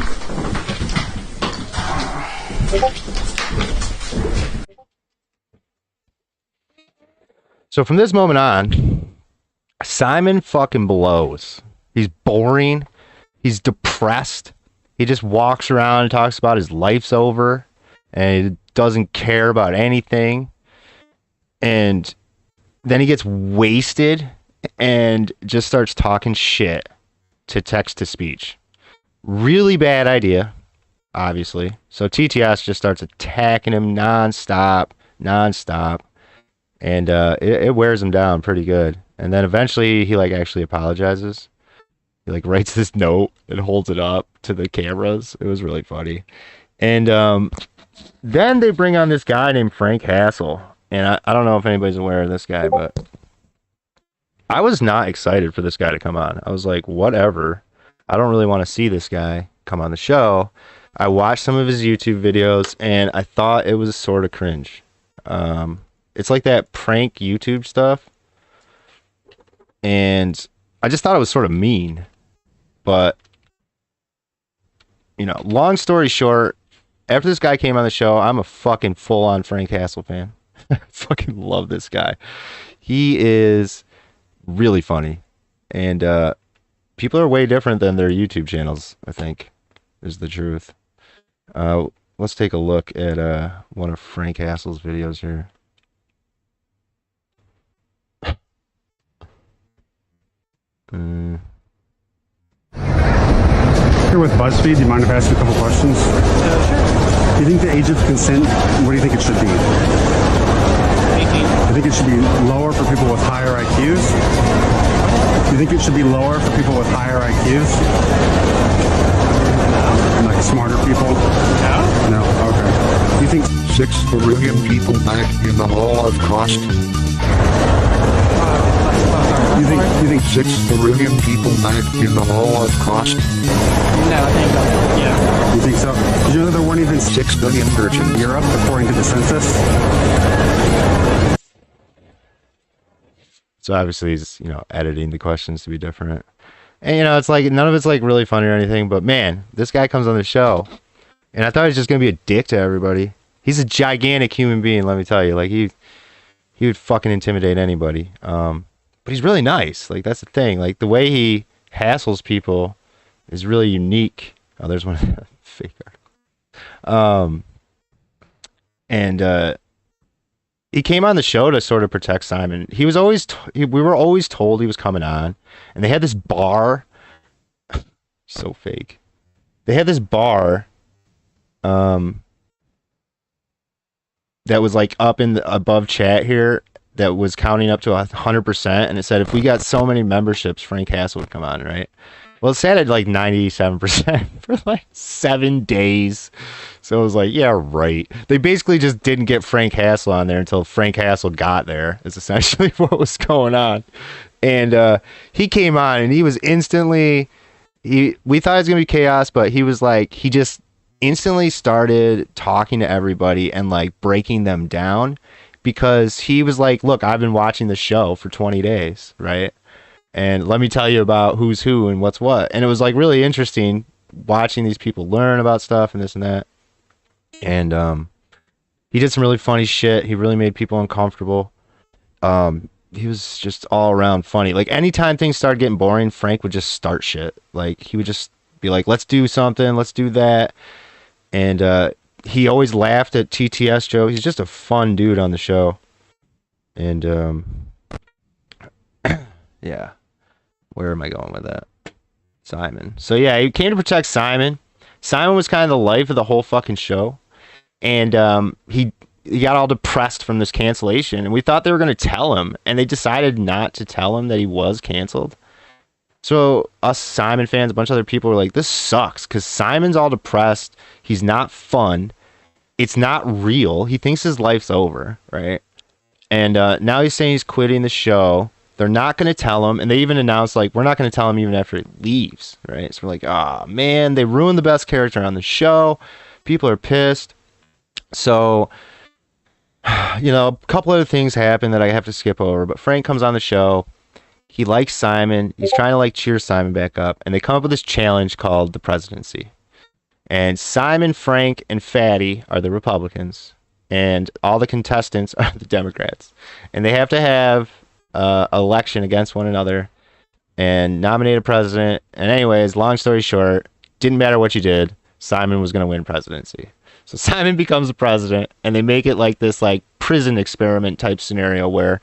C: So from this moment on, Simon fucking blows. He's boring. He's depressed. He just walks around and talks about his life's over and he doesn't care about anything. And then he gets wasted and just starts talking shit to text-to-speech. Really bad idea, obviously. So TTS just starts attacking him nonstop. And it wears him down pretty good. And then eventually he like actually apologizes. He like writes this note and holds it up to the cameras. It was really funny. And then they bring on this guy named Frank Hassel. And I don't know if anybody's aware of this guy, but I was not excited for this guy to come on. I was like, whatever. I don't really want to see this guy come on the show. I watched some of his YouTube videos and I thought it was sort of cringe. It's like that prank YouTube stuff. And I just thought it was sort of mean. But, you know, long story short, after this guy came on the show, I'm a fucking full-on Frank Hassel fan. I fucking love this guy. He is really funny. And people are way different than their YouTube channels, I think, is the truth. Let's take a look at one of Frank Hassel's videos here.
I: Here with BuzzFeed, do you mind if I ask you a couple questions? Sure. Do you think the age of consent, what do you think it should be? 18. Do you think it should be lower for people with higher IQs? Do you think it should be lower for people with higher IQs? No. Like smarter people? No. No? Okay. Do you think
J: 6 billion people back in the Holocaust?
I: You think
J: 6 billion people back in the Holocaust?
I: No, I think so. Yeah. You think so? Did you know there weren't even 6 billion birds in Europe according to the census?
C: So obviously he's, you know, editing the questions to be different. And, you know, it's like, none of it's like really funny or anything, but man, this guy comes on the show, and I thought he was just going to be a dick to everybody. He's a gigantic human being, let me tell you. Like, he would fucking intimidate anybody. But he's really nice. Like, that's the thing. Like, the way he hassles people is really unique. Oh, there's one fake article. He came on the show to sort of protect Simon. He was always, we were always told he was coming on, and they had this bar. So fake. They had this bar, that was like up in the above chat here that was counting up to 100%, and it said if we got so many memberships, Frank Hassel would come on, right? Well, it sat at like 97% for like 7 days. So it was like, yeah, right. They basically just didn't get Frank Hassel on there until Frank Hassel got there, is essentially what was going on. And he came on, and he was instantly, we thought it was going to be chaos, but he was like, he just instantly started talking to everybody and like breaking them down, because he was like, look, I've been watching the show for 20 days, right? And let me tell you about who's who and what's what. And it was like really interesting watching these people learn about stuff and this and that. And he did some really funny shit. He really made people uncomfortable. He was just all around funny. Like anytime things started getting boring, Frank would just start shit. Like he would just be like, let's do something, let's do that. And he always laughed at TTS Joe. He's just a fun dude on the show. And yeah. Where am I going with that? Simon. So yeah, he came to protect Simon. Simon was kind of the life of the whole fucking show. And he got all depressed from this cancellation. And we thought they were going to tell him. And they decided not to tell him that he was canceled. So us Simon fans, a bunch of other people were like, this sucks. Because Simon's all depressed. He's not fun. It's not real. He thinks his life's over, right? And now he's saying he's quitting the show. They're not going to tell him. And they even announced, like, we're not going to tell him even after he leaves, right? So we're like, oh, man, they ruined the best character on the show. People are pissed. So, you know, a couple other things happen that I have to skip over. But Frank comes on the show. He likes Simon. He's trying to, like, cheer Simon back up. And they come up with this challenge called the presidency. And Simon, Frank, and Fatty are the Republicans. And all the contestants are the Democrats. And they have to have election against one another and nominate a president. And anyways, long story short, didn't matter what you did, Simon was going to win presidency. So Simon becomes the president, and they make it like this like prison experiment type scenario where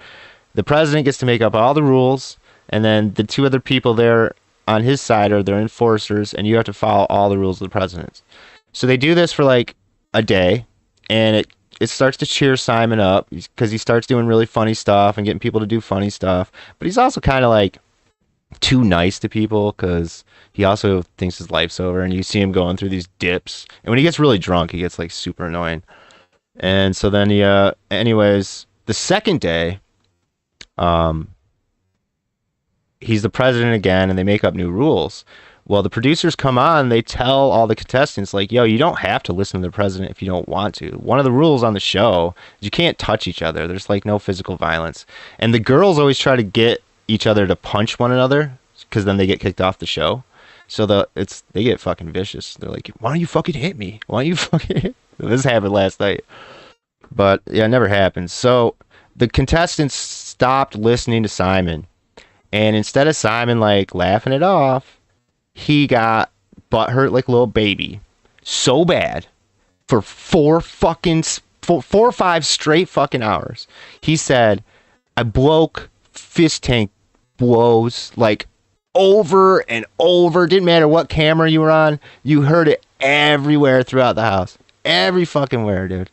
C: the president gets to make up all the rules, and then the two other people there on his side are their enforcers, and you have to follow all the rules of the president. So they do this for like a day, and it starts to cheer Simon up because he starts doing really funny stuff and getting people to do funny stuff. But he's also kind of like too nice to people because he also thinks his life's over. And you see him going through these dips. And when he gets really drunk, he gets like super annoying. And so then he, anyways, the second day, he's the president again, and they make up new rules. Well, the producers come on, they tell all the contestants, like, yo, you don't have to listen to the president if you don't want to. One of the rules on the show is you can't touch each other. There's, like, no physical violence. And the girls always try to get each other to punch one another because then they get kicked off the show. So they get fucking vicious. They're like, why don't you fucking hit me? Why don't you fucking hit me? This happened last night. But, yeah, it never happened. So the contestants stopped listening to Simon. And instead of Simon, like, laughing it off, he got butthurt like a little baby so bad for 4 or 5 straight fucking hours. He said, I broke fish tank blows like over and over. Didn't matter what camera you were on. You heard it everywhere throughout the house. Every fucking where, dude.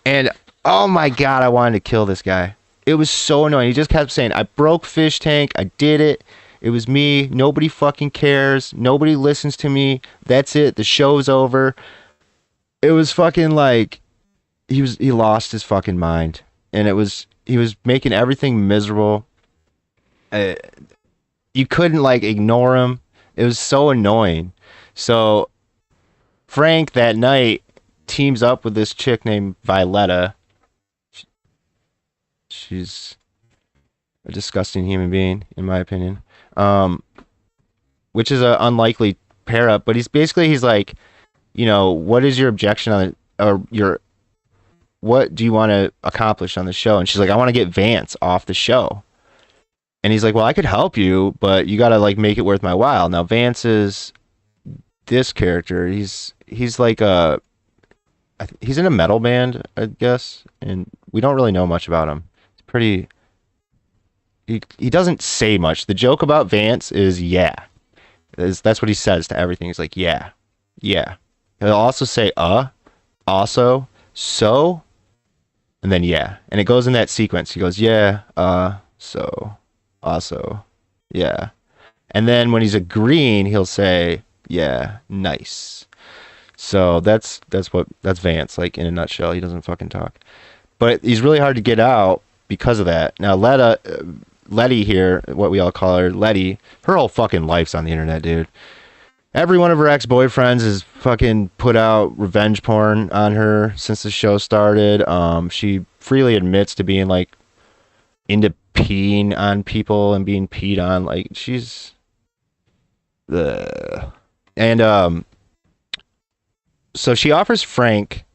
C: And oh my God, I wanted to kill this guy. It was so annoying. He just kept saying, I broke fish tank. I did it. It was me. Nobody fucking cares. Nobody listens to me. That's it. The show's over. It was fucking like he lost his fucking mind. And he was making everything miserable. You couldn't like ignore him. It was so annoying. So Frank that night teams up with this chick named Violetta. She's a disgusting human being, in my opinion. which is an unlikely pair up. But he's like, you know, what is your objection on it, or what do you want to accomplish on the show? And she's like, I want to get Vance off the show. And he's like, well, I could help you, but you got to like make it worth my while. Now Vance is this character. He's like he's in a metal band, I guess, and we don't really know much about him. It's pretty. He doesn't say much. The joke about Vance is that's what he says to everything. He's like, yeah. He'll also say also, so, and then yeah, and it goes in that sequence. He goes so, also, yeah, and then when he's agreeing, he'll say yeah, nice. So that's Vance, like, in a nutshell. He doesn't fucking talk, but he's really hard to get out because of that. Now Letty here, what we all call her, Letty, her whole fucking life's on the internet, dude. Every one of her ex-boyfriends has fucking put out revenge porn on her since the show started. She freely admits to being like into peeing on people and being peed on. Like, she's and so she offers Frank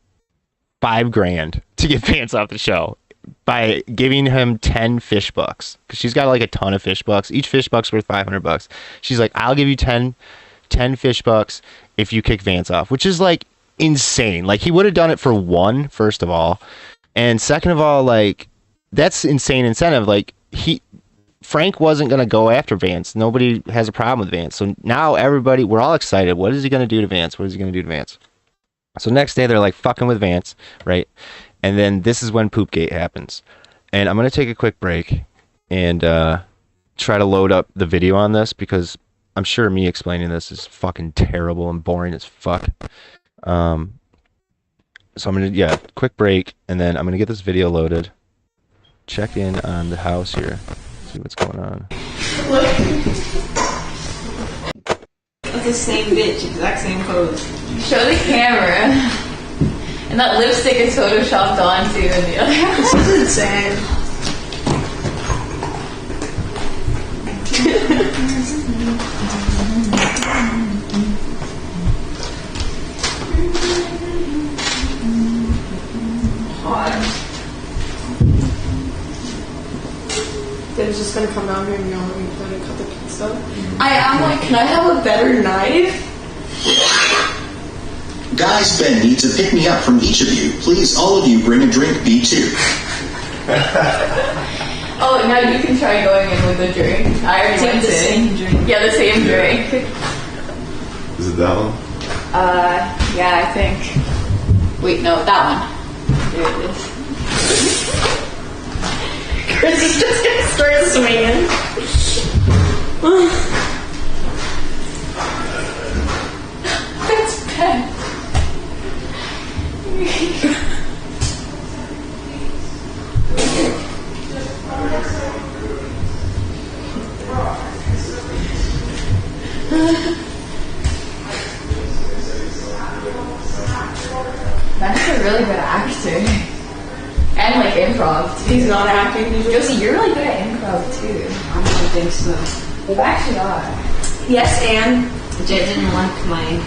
C: $5,000 to get Vance off the show by giving him 10 fish bucks, because she's got like a ton of fish bucks. Each fish buck's worth $500. She's like, I'll give you 10 fish bucks if you kick Vance off, which is like insane. Like, he would have done it for one, first of all, and second of all, like, that's insane incentive. Like, Frank wasn't going to go after Vance. Nobody has a problem with Vance. So now we're all excited. What is he going to do to Vance? What is he going to do to Vance? So next day they're like fucking with Vance, right? And then this is when POOPGATE happens. And I'm going to take a quick break and try to load up the video on this, because I'm sure me explaining this is fucking terrible and boring as fuck. So I'm going to, quick break, and then I'm going to get this video loaded. Check in on the house here. See what's going on.
K: Look. That's the same bitch, exact same pose. Show the camera. And that lipstick is photoshopped onto in the other house. This is insane. Hot. They're just gonna come down here and yell at me for to cut the pizza. I am like, can I have a better knife?
L: Guys, Ben needs a pick-me-up from each of you. Please, all of you, bring a drink B2.
K: Oh, now you can try going in with a drink. I already went the same drink. Yeah, the same drink.
H: Is it that one?
K: Yeah, I think. Wait, no, that one. There it is. Chris is just gonna start swinging. That's bad. That's a really good actor. And like improv too. He's not acting. Josie, you're really good at improv too.
M: I don't think so.
K: You actually are.
M: Yes, and Jay didn't like my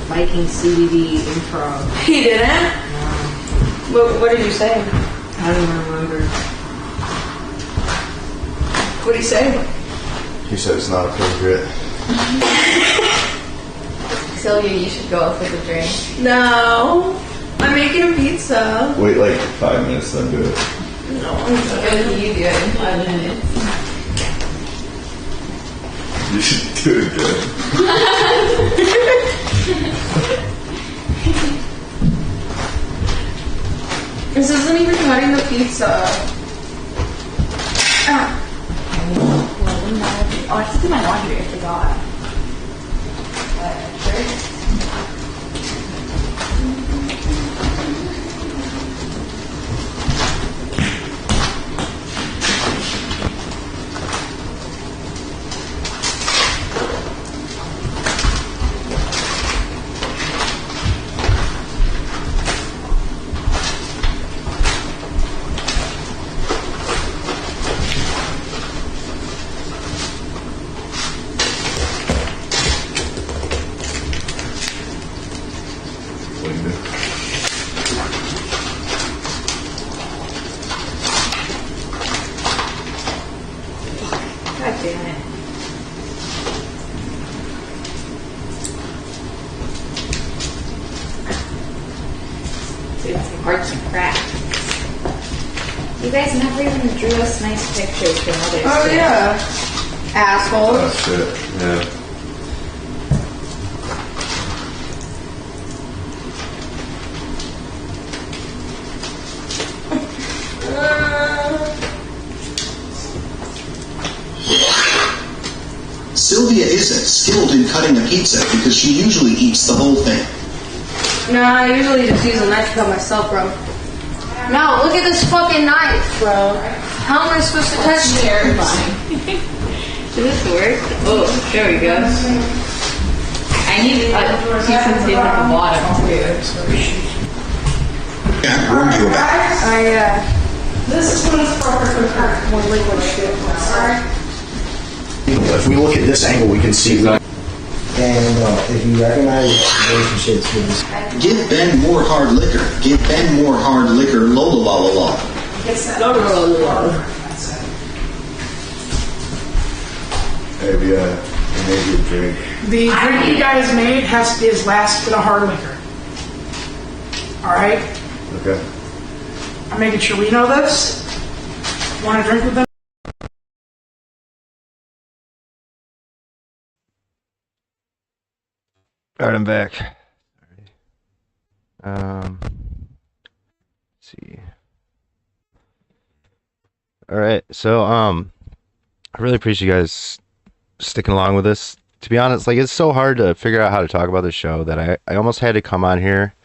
M: Viking CBD improv.
K: He didn't?
M: No.
K: What did you say?
M: I don't remember.
K: What did he say?
H: He said it's not appropriate.
K: Sylvia, you should go up with a drink.
M: No. I'm making a pizza.
H: Wait like 5 minutes, then do it.
M: No.
K: Josie, you do it in 5 minutes.
H: You should do it good.
K: This isn't even cutting the pizza. Oh, I have to do my laundry. I forgot. Sure. did some arts and crafts. You guys never even drew us nice pictures for Mother's Day.
F: Oh yeah, assholes.
H: That's it. Yeah.
L: Sylvia isn't skilled in cutting a pizza because she usually eats the whole thing.
F: No, I usually just use a knife to cut myself, bro. No, look at this fucking knife, bro. How am I supposed to cut it?
K: Terrifying. Does this work? Oh, there we go. I need to keep some tape at the bottom too.
L: Yeah, warned you about.
F: This is when it's proper for more liquid shit. Alright.
N: If we look at this angle, we can see. And if you recognize relationships with this.
L: Give Ben more hard liquor. Give Ben more hard liquor. Lola la la la.
H: Maybe a drink.
O: The drink you guys made has to be his last bit of hard liquor. Alright?
H: Okay.
O: I'm making sure we know this. Want to drink with them?
C: Alright, I'm back. Let's see. Alright, so I really appreciate you guys sticking along with this. To be honest, like, it's so hard to figure out how to talk about this show that I almost had to come on here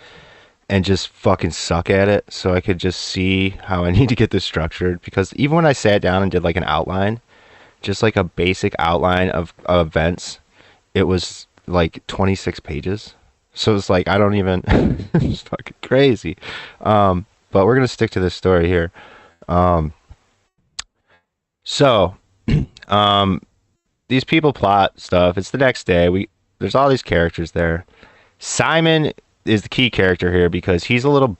C: and just fucking suck at it so I could just see how I need to get this structured, because even when I sat down and did like an outline, just like a basic outline of events, it was like 26 pages. So it's like I don't even it's fucking crazy. But we're gonna stick to this story here. These people plot stuff. It's the next day. There's all these characters there. Simon is the key character here because he's a little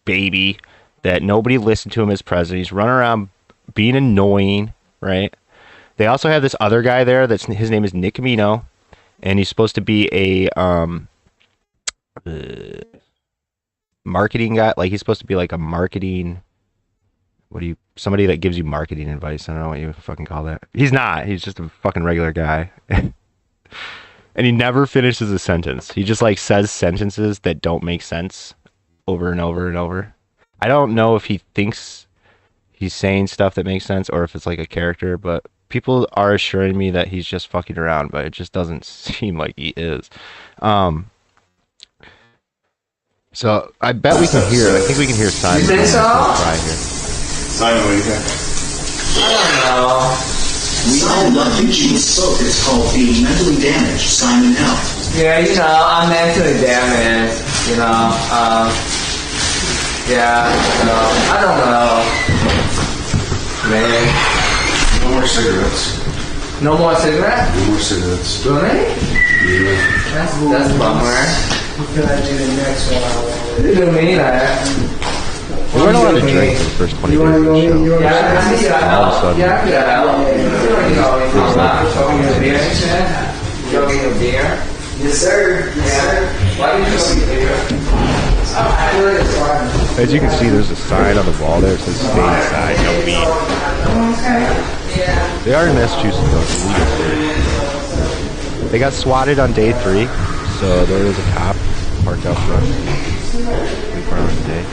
C: baby that nobody listened to him as president. He's running around being annoying, right? They also have this other guy there his name is Nick Camino, and he's supposed to be a marketing guy. Like, he's supposed to be like a marketing, somebody that gives you marketing advice. I don't know what you fucking call that. He's not. He's just a fucking regular guy. And he never finishes a sentence. He just like says sentences that don't make sense over and over and over. I don't know if he thinks he's saying stuff that makes sense or if it's like a character, but people are assuring me that he's just fucking around, but it just doesn't seem like he is. So I bet we can hear it. I think we can hear Simon.
G: You think so?
C: Try here.
H: Simon, what do you think?
G: I don't know.
L: We all love you. Gene's book is called Being Mentally Damaged, Simon L.
G: Yeah, I'm mentally damaged, yeah, I don't know. Man.
H: No more cigarettes.
G: No more cigarettes?
H: No more cigarettes.
G: Really?
H: Yeah.
G: That's a bummer.
N: We're gonna do the next one.
G: You do me that.
C: We weren't allowed to drink for the first 20 minutes of the show.
G: Yeah, I see that.
C: All of a sudden.
G: Yeah, you don't need a beer?
N: Yes, sir. Yes, sir.
G: Why did you get beer?
C: As you can see, there's a sign on the wall there that says "Stay inside, no weed." They are in Massachusetts, though. It's illegal. They got swatted on day 3, so there was a cop parked out front. 24 hours a day.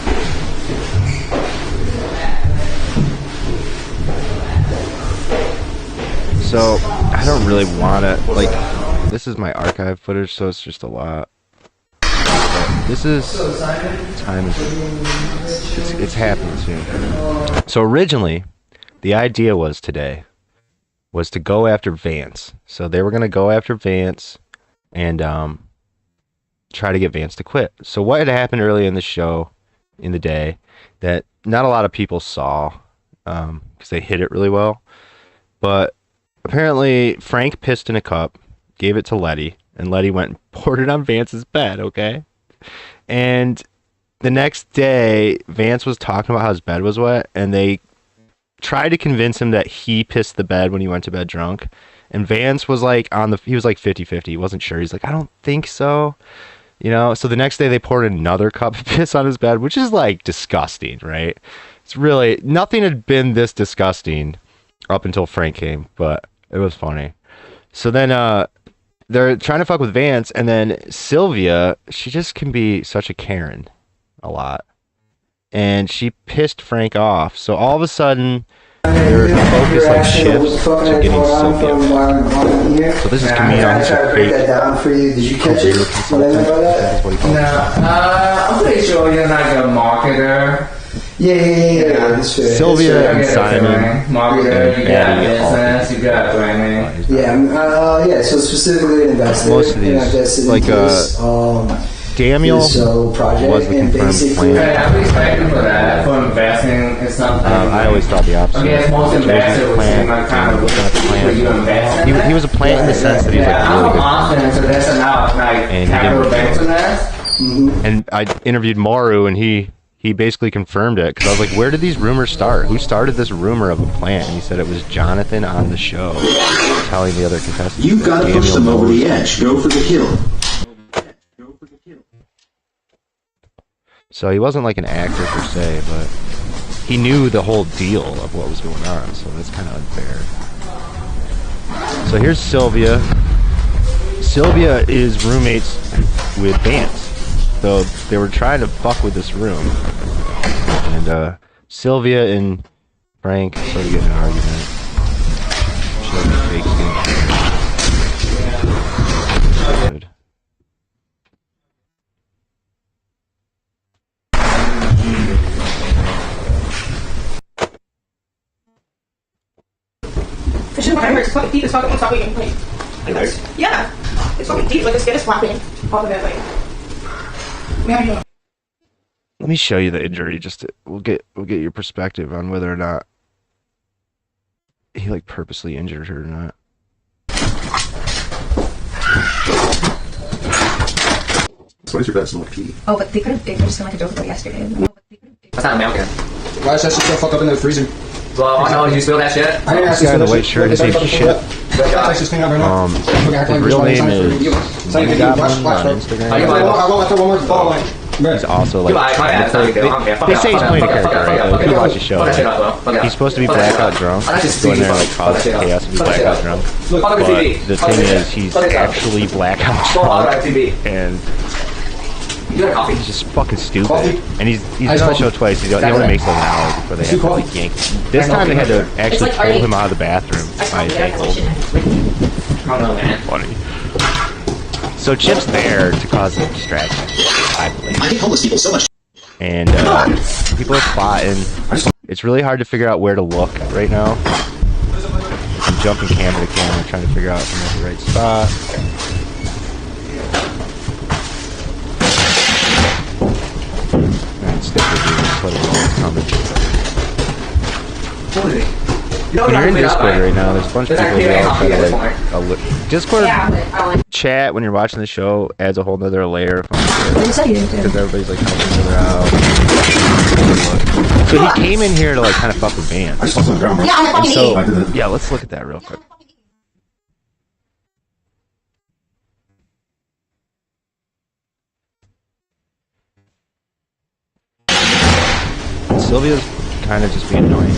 C: So I don't really want to, like, this is my archive footage, so it's just a lot. But this is time it's happening soon. So originally, the idea was today was to go after Vance. So they were gonna go after Vance and try to get Vance to quit. So what had happened early in the show, in the day, that not a lot of people saw, because they hid it really well, but apparently Frank pissed in a cup, gave it to Letty, and Letty went and poured it on Vance's bed, okay? And the next day, Vance was talking about how his bed was wet, and they tried to convince him that he pissed the bed when he went to bed drunk. And Vance was like he was like 50-50. He wasn't sure. He's like, I don't think so. You know, so the next day they poured another cup of piss on his bed, which is like disgusting, right? It's really, nothing had been this disgusting up until Frank came, but it was funny. So then they're trying to fuck with Vance, and then Sylvia, she just can be such a Karen a lot. And she pissed Frank off. So all of a sudden, their focus like shifts to getting Sylvia back. So this is Camino. He's a fake
N: Did you catch it?
C: That is what he calls it.
G: I'm pretty sure you're like a marketer.
N: Yeah.
C: Sylvia and Simon.
G: Marketer, you got business, you got branding.
N: Yeah, so specifically an investor.
C: Most of these, like Daniel was the confirmed plan.
G: I'm expecting for that, for investing in something.
C: I always thought the opposite.
G: Okay, most investors would seem like kind of where you invest in.
C: He was a plant in the sense that he was like really good.
G: So that's enough, like capital banks in that.
C: And I interviewed Maru, and he basically confirmed it, because I was like, where did these rumors start? Who started this rumor of a plant? And he said it was Jonathan on the show telling the other contestants.
L: You've got to push them over the edge. Go for the kill.
C: So he wasn't like an actor per se, but he knew the whole deal of what was going on, so that's kind of unfair. So here's Sylvia. Sylvia is roommates with Vance. So they were trying to fuck with this room. And Sylvia and Frank sort of get in an argument. She like a fake skin. Good.
O: It's fucking deep. It's fucking stop eating. Wait. Yeah. It's fucking deep. Like the skin is flapping off of it. Like.
C: Let me show you the injury. We'll get your perspective on whether or not he like purposely injured her or not.
H: Why does your bed smell like pee?
K: Oh, but they could have just been like a joke about yesterday.
G: That's not American.
N: Why is that shit so fucked up in the freezer?
G: Well, I know, did you spill that shit?
N: I didn't ask
C: This
N: you
C: guy in
N: to
C: the white shirt, his name's Chip. The real name is Goblin on Instagram. He's also like, they say he's playing a character, right? Like, if you watch the show, right? He's supposed to be blackout drunk. He's going there and like cause chaos and be blackout drunk. But the thing is, he's actually blackout drunk, and he's just fucking stupid. And he's been on the show twice. He only makes like an hour before they have to like yank him. This time they had to actually pull him out of the bathroom by his ankle. Funny. So Chip's there to cause a distraction, I believe.
L: I hate homeless people so much.
C: And people are plotting. It's really hard to figure out where to look right now. I'm jumping camera to camera, trying to figure out if I'm at the right spot. Alright, stick with me. Just let it know it's coming. When you're in Discord right now, there's a bunch of people that all try to like Discord chat when you're watching the show adds a whole nother layer of because everybody's like helping each other out. So he came in here to like kind of fuck with Vance. Yeah, let's look at that real quick. Sylvia's kind of just being annoying.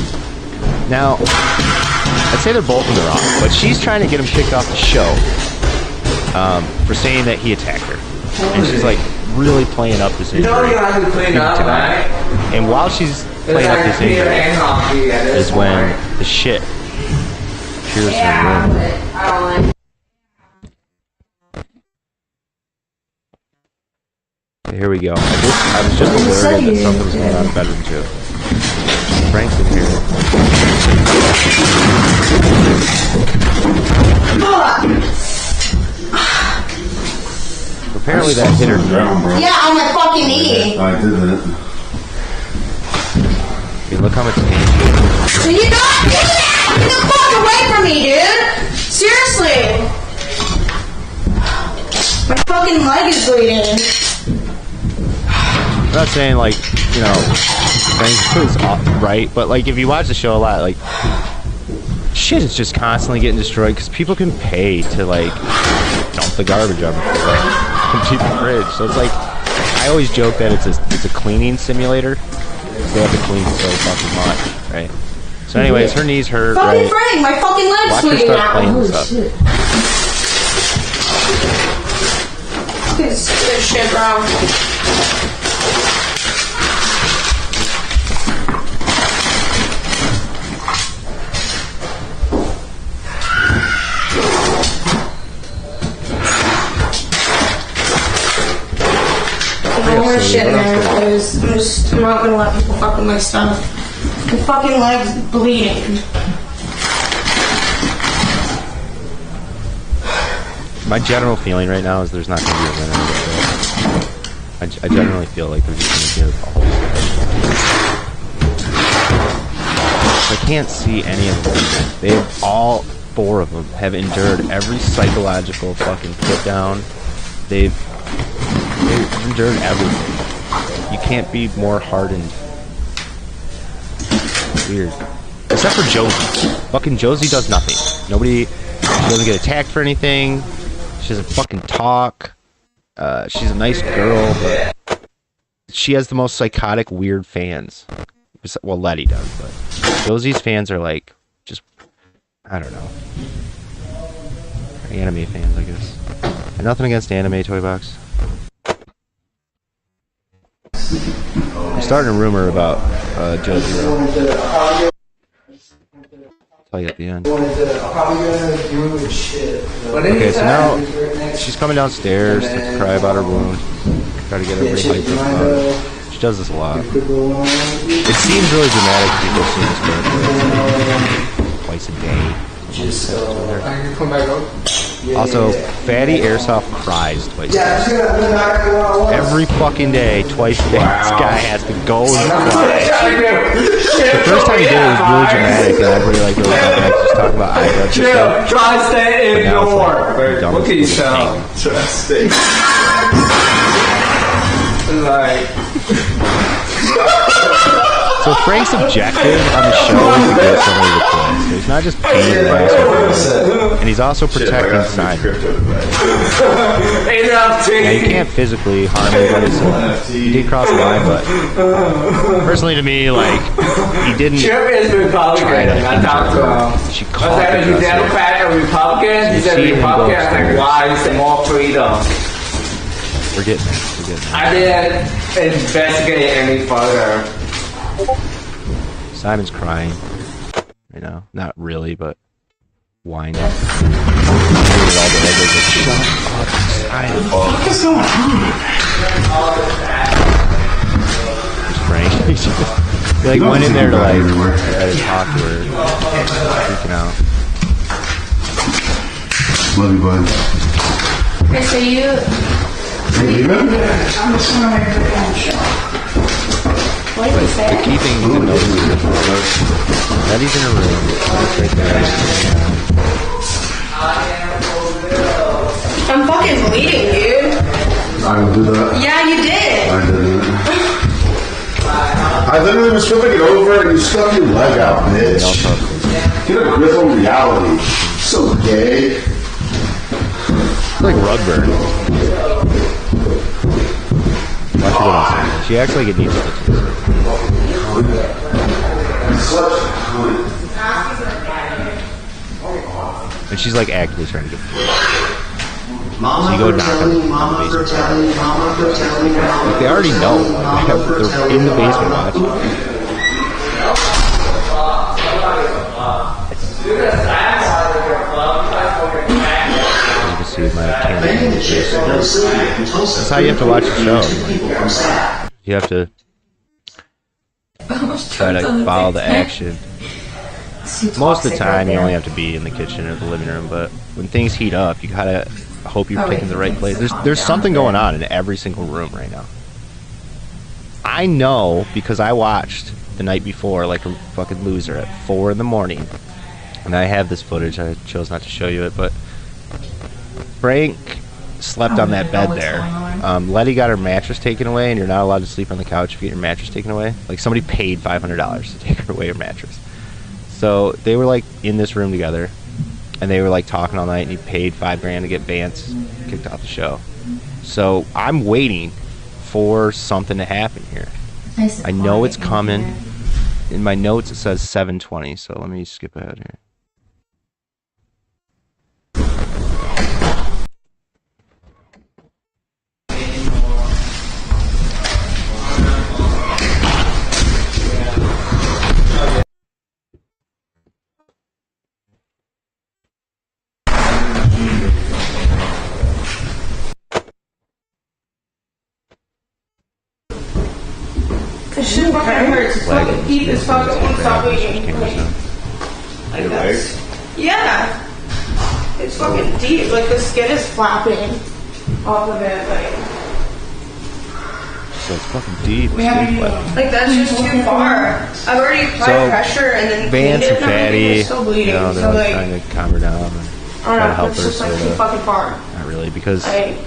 C: Now, I'd say they're both in the wrong, but she's trying to get him kicked off the show for saying that he attacked her. And she's like really playing up this injury. And while she's playing up this injury is when the shit appears in her room. Here we go. I was just alerted that something was going on in the bedroom too. Frank's in here. Apparently that hit her down, bro.
F: Yeah, on my fucking knee.
H: I didn't.
C: Okay, look how much pain she is.
F: So you don't do that! Get the fuck away from me, dude! Seriously! My fucking leg is bleeding.
C: I'm not saying like, you know, Frank's right, but like if you watch the show a lot, like shit is just constantly getting destroyed because people can pay to like dump the garbage on the floor. empty the fridge. So it's like, I always joke that it's a cleaning simulator. They have to clean so fucking much, right? So anyways, her knees hurt,
O: Fucking
C: right?
O: Frank, my fucking leg's
C: Watch her
O: bleeding
C: start
O: out.
C: playing
O: Holy
C: this up.
O: shit. This shit, bro. No more shit, man, because I'm not gonna let people fuck with my stuff. My fucking leg's bleeding.
C: My general feeling right now is there's not going to be a winner of the show. I generally feel like they're just going to give a whole I can't see any of them. They have all 4 of them have endured every psychological fucking put down. They've endured everything. You can't be more hardened. Weird. Except for Josie. Fucking Josie does nothing. She doesn't get attacked for anything. She doesn't fucking talk. She's a nice girl, but she has the most psychotic, weird fans. Well, Letty does, but Josie's fans are like, just, I don't know. Anime fans, I guess. And nothing against anime, Toy Box. I'm starting a rumor about Josie, though. I'll tell you at the end. Okay, so now she's coming downstairs to cry about her wound. Try to get everybody hyped up. She does this a lot. It seems really dramatic to people seeing this character twice a day. Also, Fatty Airsoft cries twice a day. Every fucking day, twice a day, this guy has to go and cry. The first time he did it was really dramatic, and everybody like really got back just talking about eyebrows and stuff.
D: Try to stay in your
C: Look
D: at yourself. Like.
C: So Frank's objective on the show is to get somebody to quit. So he's not just beating their ass with and he's also protecting Simon. Now you can't physically harm anybody, so he did cross the line, but personally to me, like, he didn't try to injure her. She caught the dresser.
D: Democrat or Republican? He said Republican. I think why is there more freedom?
C: We're getting there.
D: I didn't investigate any further.
C: Simon's crying. You know, not really, but whining. Shut up, Simon.
N: What is going on?
C: Frank. He like went in there to like try to talk to her. Freaking out.
H: Love you, bud.
F: Okay, so you...
H: You leaving?
F: I'm just trying to get on show. What did you say?
C: The key thing to notice is Betty's in her room. It's right there.
O: I'm fucking bleeding, dude.
H: I will do that.
O: Yeah, you did.
H: I didn't. I literally was flipping it over and you stuck your leg out, bitch. Get a grip on reality. So gay.
C: It's like rug burn. Watch her go downstairs. She acts like it needs stitches. And she's like actively trying to get through. So you go knock on the basement. Like they already know. They're in the basement watching. That's how you have to watch the show. You have to try to follow the action. Most of the time, you only have to be in the kitchen or the living room, but when things heat up, you gotta hope you're picking the right place. There's something going on in every single room right now. I know because I watched the night before like a fucking loser at 4 in the morning, and I have this footage. I chose not to show you it, but Frank slept on that bed there. Letty got her mattress taken away, and you're not allowed to sleep on the couch if you get your mattress taken away. Like somebody paid $500 to take away your mattress. So they were like in this room together, and they were like talking all night, and he paid $5,000 to get Vance kicked off the show. So I'm waiting for something to happen here. I know it's coming. In my notes it says 7:20, so let me skip ahead here.
O: This shit fucking hurts. It's fucking deep as fuck. It won't stop bleeding. Like this. Yeah. It's fucking deep. Like the skin is flapping off of it. Like.
C: So it's fucking deep.
O: Like that's just too far. I've already applied pressure and then
C: Vance and
O: cleaned it,
C: Fatty,
O: it's still bleeding.
C: you know, they're
O: So
C: like
O: like,
C: trying to calm her down and try to help
O: it's
C: her.
O: just like too fucking far.
C: Not really, because
O: Like,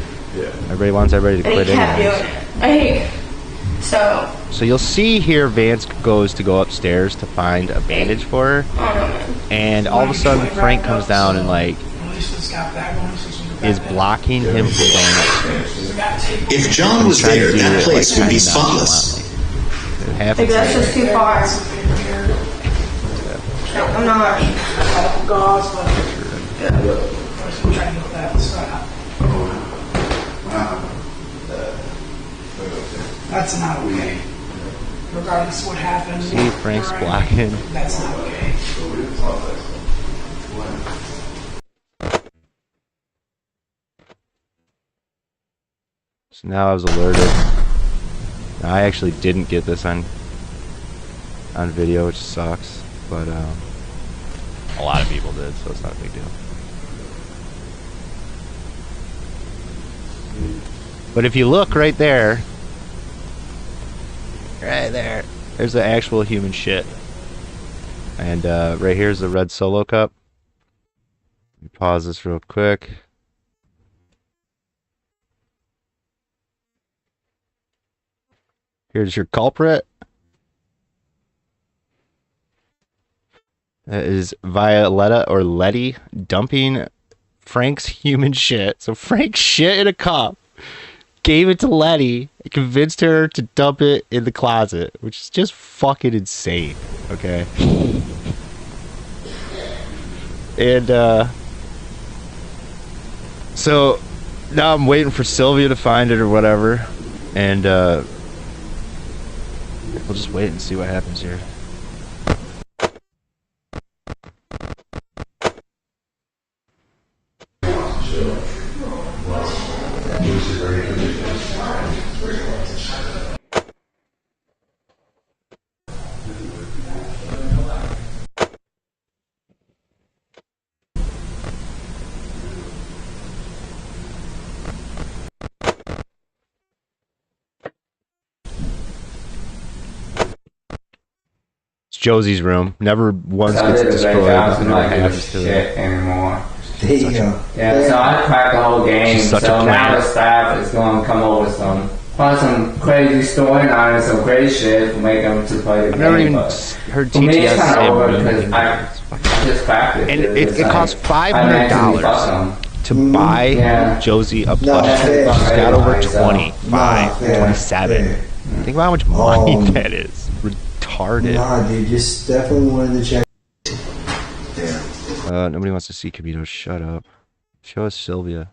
C: everybody wants everybody to
O: and
C: quit
O: he kept
C: anyways.
O: doing it.
C: So you'll see here Vance goes to go upstairs to find a bandage for her, and all of a sudden Frank comes down and like is blocking him from going upstairs.
L: If John was there, that place would be spotless.
O: Like that's just too far. I'm not.
P: That's not okay. Regardless of what happened.
C: See, Frank's blocking.
P: That's not okay.
C: So now I was alerted. Now, I actually didn't get this on video, which sucks, but a lot of people did, so it's not a big deal. But if you look right there, there's the actual human shit. And right here's the red Solo cup. Let me pause this real quick. Here's your culprit. That is Violetta or Letty dumping Frank's human shit. So Frank shit in a cup, gave it to Letty, convinced her to dump it in the closet, which is just fucking insane. Okay. And so now I'm waiting for Sylvia to find it or whatever, and we'll just wait and see what happens here. Josie's room. Never once gets destroyed. No happens to it
Q: anymore.
N: There you go.
Q: Yeah, so I cracked the whole game.
C: She's such a
Q: So now
C: planet.
Q: the staff is going to come up with some crazy storylines, some crazy shit to make them to play the game.
C: I've never even
Q: but
C: heard
Q: for me, it's
C: TTS
Q: kind
C: say
Q: of over
C: anything.
Q: because I just cracked it.
C: And it
Q: like,
C: costs
Q: I mentally fucked
C: $500
Q: them.
C: to buy Josie a plush. She's got over 25, 27. Think about how much money that is. Retarded.
N: Nah, dude, just definitely wanted to check.
C: Nobody wants to see Kabito. Shut up. Show us Sylvia.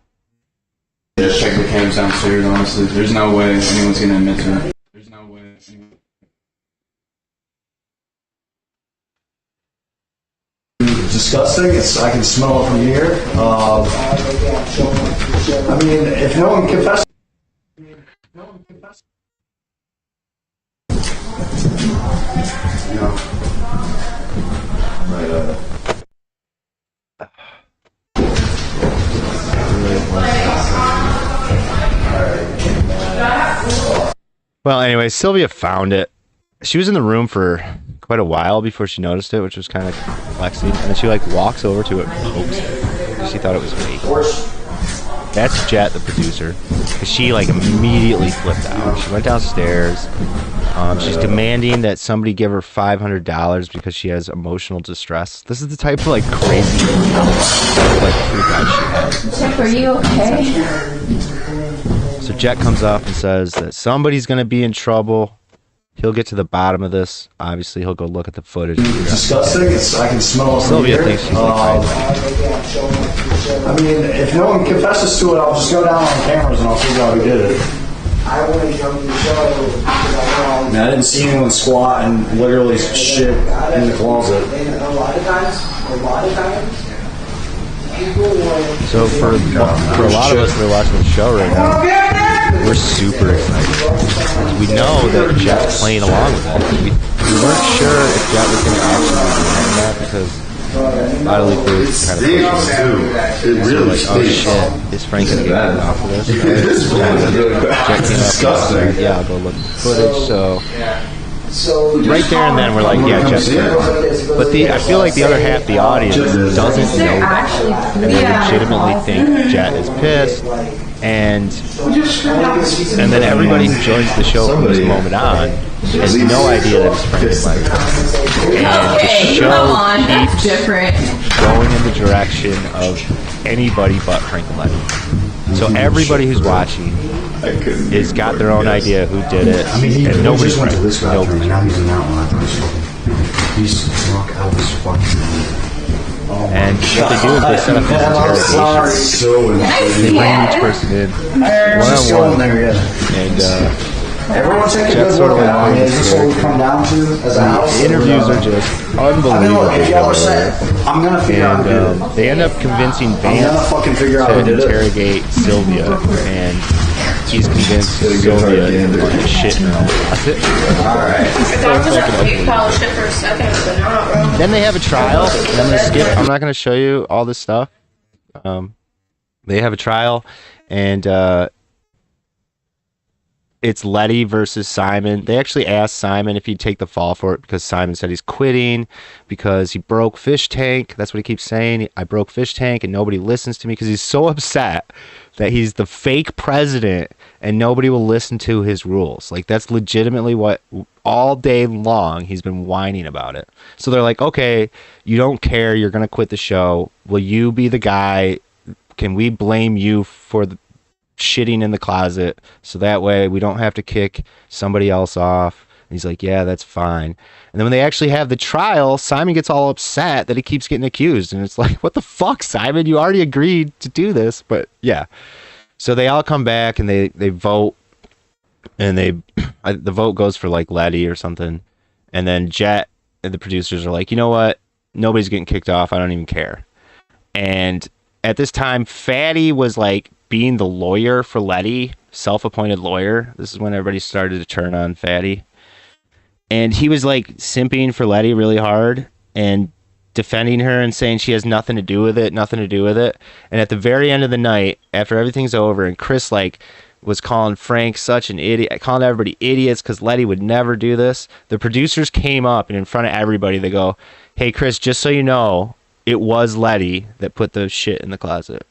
R: Just check the cams downstairs, honestly. There's no way anyone's gonna admit to it. There's no way.
N: Disgusting. I can smell it from here. I mean, if no one confesses.
C: Well, anyway, Sylvia found it. She was in the room for quite a while before she noticed it, which was kind of perplexing. And then she like walks over to it and pokes it. She thought it was fake. That's Jet, the producer. She like immediately flipped out. She went downstairs. She's demanding that somebody give her $500 because she has emotional distress. This is the type of like crazy like freak out she has.
K: Chip, are you okay?
C: So Jet comes up and says that somebody's going to be in trouble. He'll get to the bottom of this. Obviously, he'll go look at the footage.
N: It's disgusting. I can smell it from
C: Sylvia
N: here.
C: thinks she's like
N: I mean, if no one confesses to it, I'll just go down on cameras and I'll figure out who did it. I want to show you the show because I didn't see anyone squat and literally shit in the closet.
F: A lot of times,
C: So for a lot of us that are watching the show right now, we're super excited. We know that Jet's playing along with it. We weren't sure if Jet was going to actually be doing that because bodily fluids kind of pushes too. It really like, oh shit, is Frank going to get off of this? Jet came up and said, yeah, I'll go look at the footage. So right there and then we're like, yeah, Jet's good. But I feel like the other half of the audience doesn't know that. And they legitimately think Jet is pissed. And then everybody who joins the show from this moment on has no idea that it's Frank Leonard. And the show keeps going in the direction of anybody but Frank Leonard. So everybody who's watching has got their own idea who did it, and nobody's right. Nobody's right. He's drunk Elvis fucking. And what they do is they set up these interrogations. They bring each person in one-on-one, and
N: everyone take a
C: Jeff's
N: good
C: sort of
N: look
C: like
N: at it. Is this what we come down to as a house?
C: the interviews are just unbelievable.
N: If y'all are set, I'm gonna figure out who did it.
C: They end up convincing Vance to interrogate Sylvia, and he's convinced Sylvia to put shit in her closet.
F: I thought it was a big pile of shit for a second, but not, bro.
C: Then they have a trial, and I'm gonna skip. I'm not gonna show you all this stuff. They have a trial, and it's Letty versus Simon. They actually asked Simon if he'd take the fall for it because Simon said he's quitting because he broke Fish Tank. That's what he keeps saying. I broke Fish Tank and nobody listens to me because he's so upset that he's the fake president and nobody will listen to his rules. Like, that's legitimately what all day long he's been whining about it. So they're like, okay, you don't care. You're going to quit the show. Will you be the guy? Can we blame you for the shitting in the closet so that way we don't have to kick somebody else off? And he's like, yeah, that's fine. And then when they actually have the trial, Simon gets all upset that he keeps getting accused, and it's like, what the fuck, Simon, you already agreed to do this. But yeah, so they all come back and they vote, and the vote goes for like Letty or something, and then Jet and the producers are like, you know what, nobody's getting kicked off, I don't even care. And at this time, Fatty was like being the lawyer for Letty, self-appointed lawyer. This is when everybody started to turn on Fatty. And he was like simping for Letty really hard and defending her and saying she has nothing to do with it, nothing to do with it. And at the very end of the night, after everything's over, and Chris like was calling Frank such an idiot, calling everybody idiots because Letty would never do this, the producers came up and in front of everybody they go, hey Chris, just so you know, it was Letty that put the shit in the closet.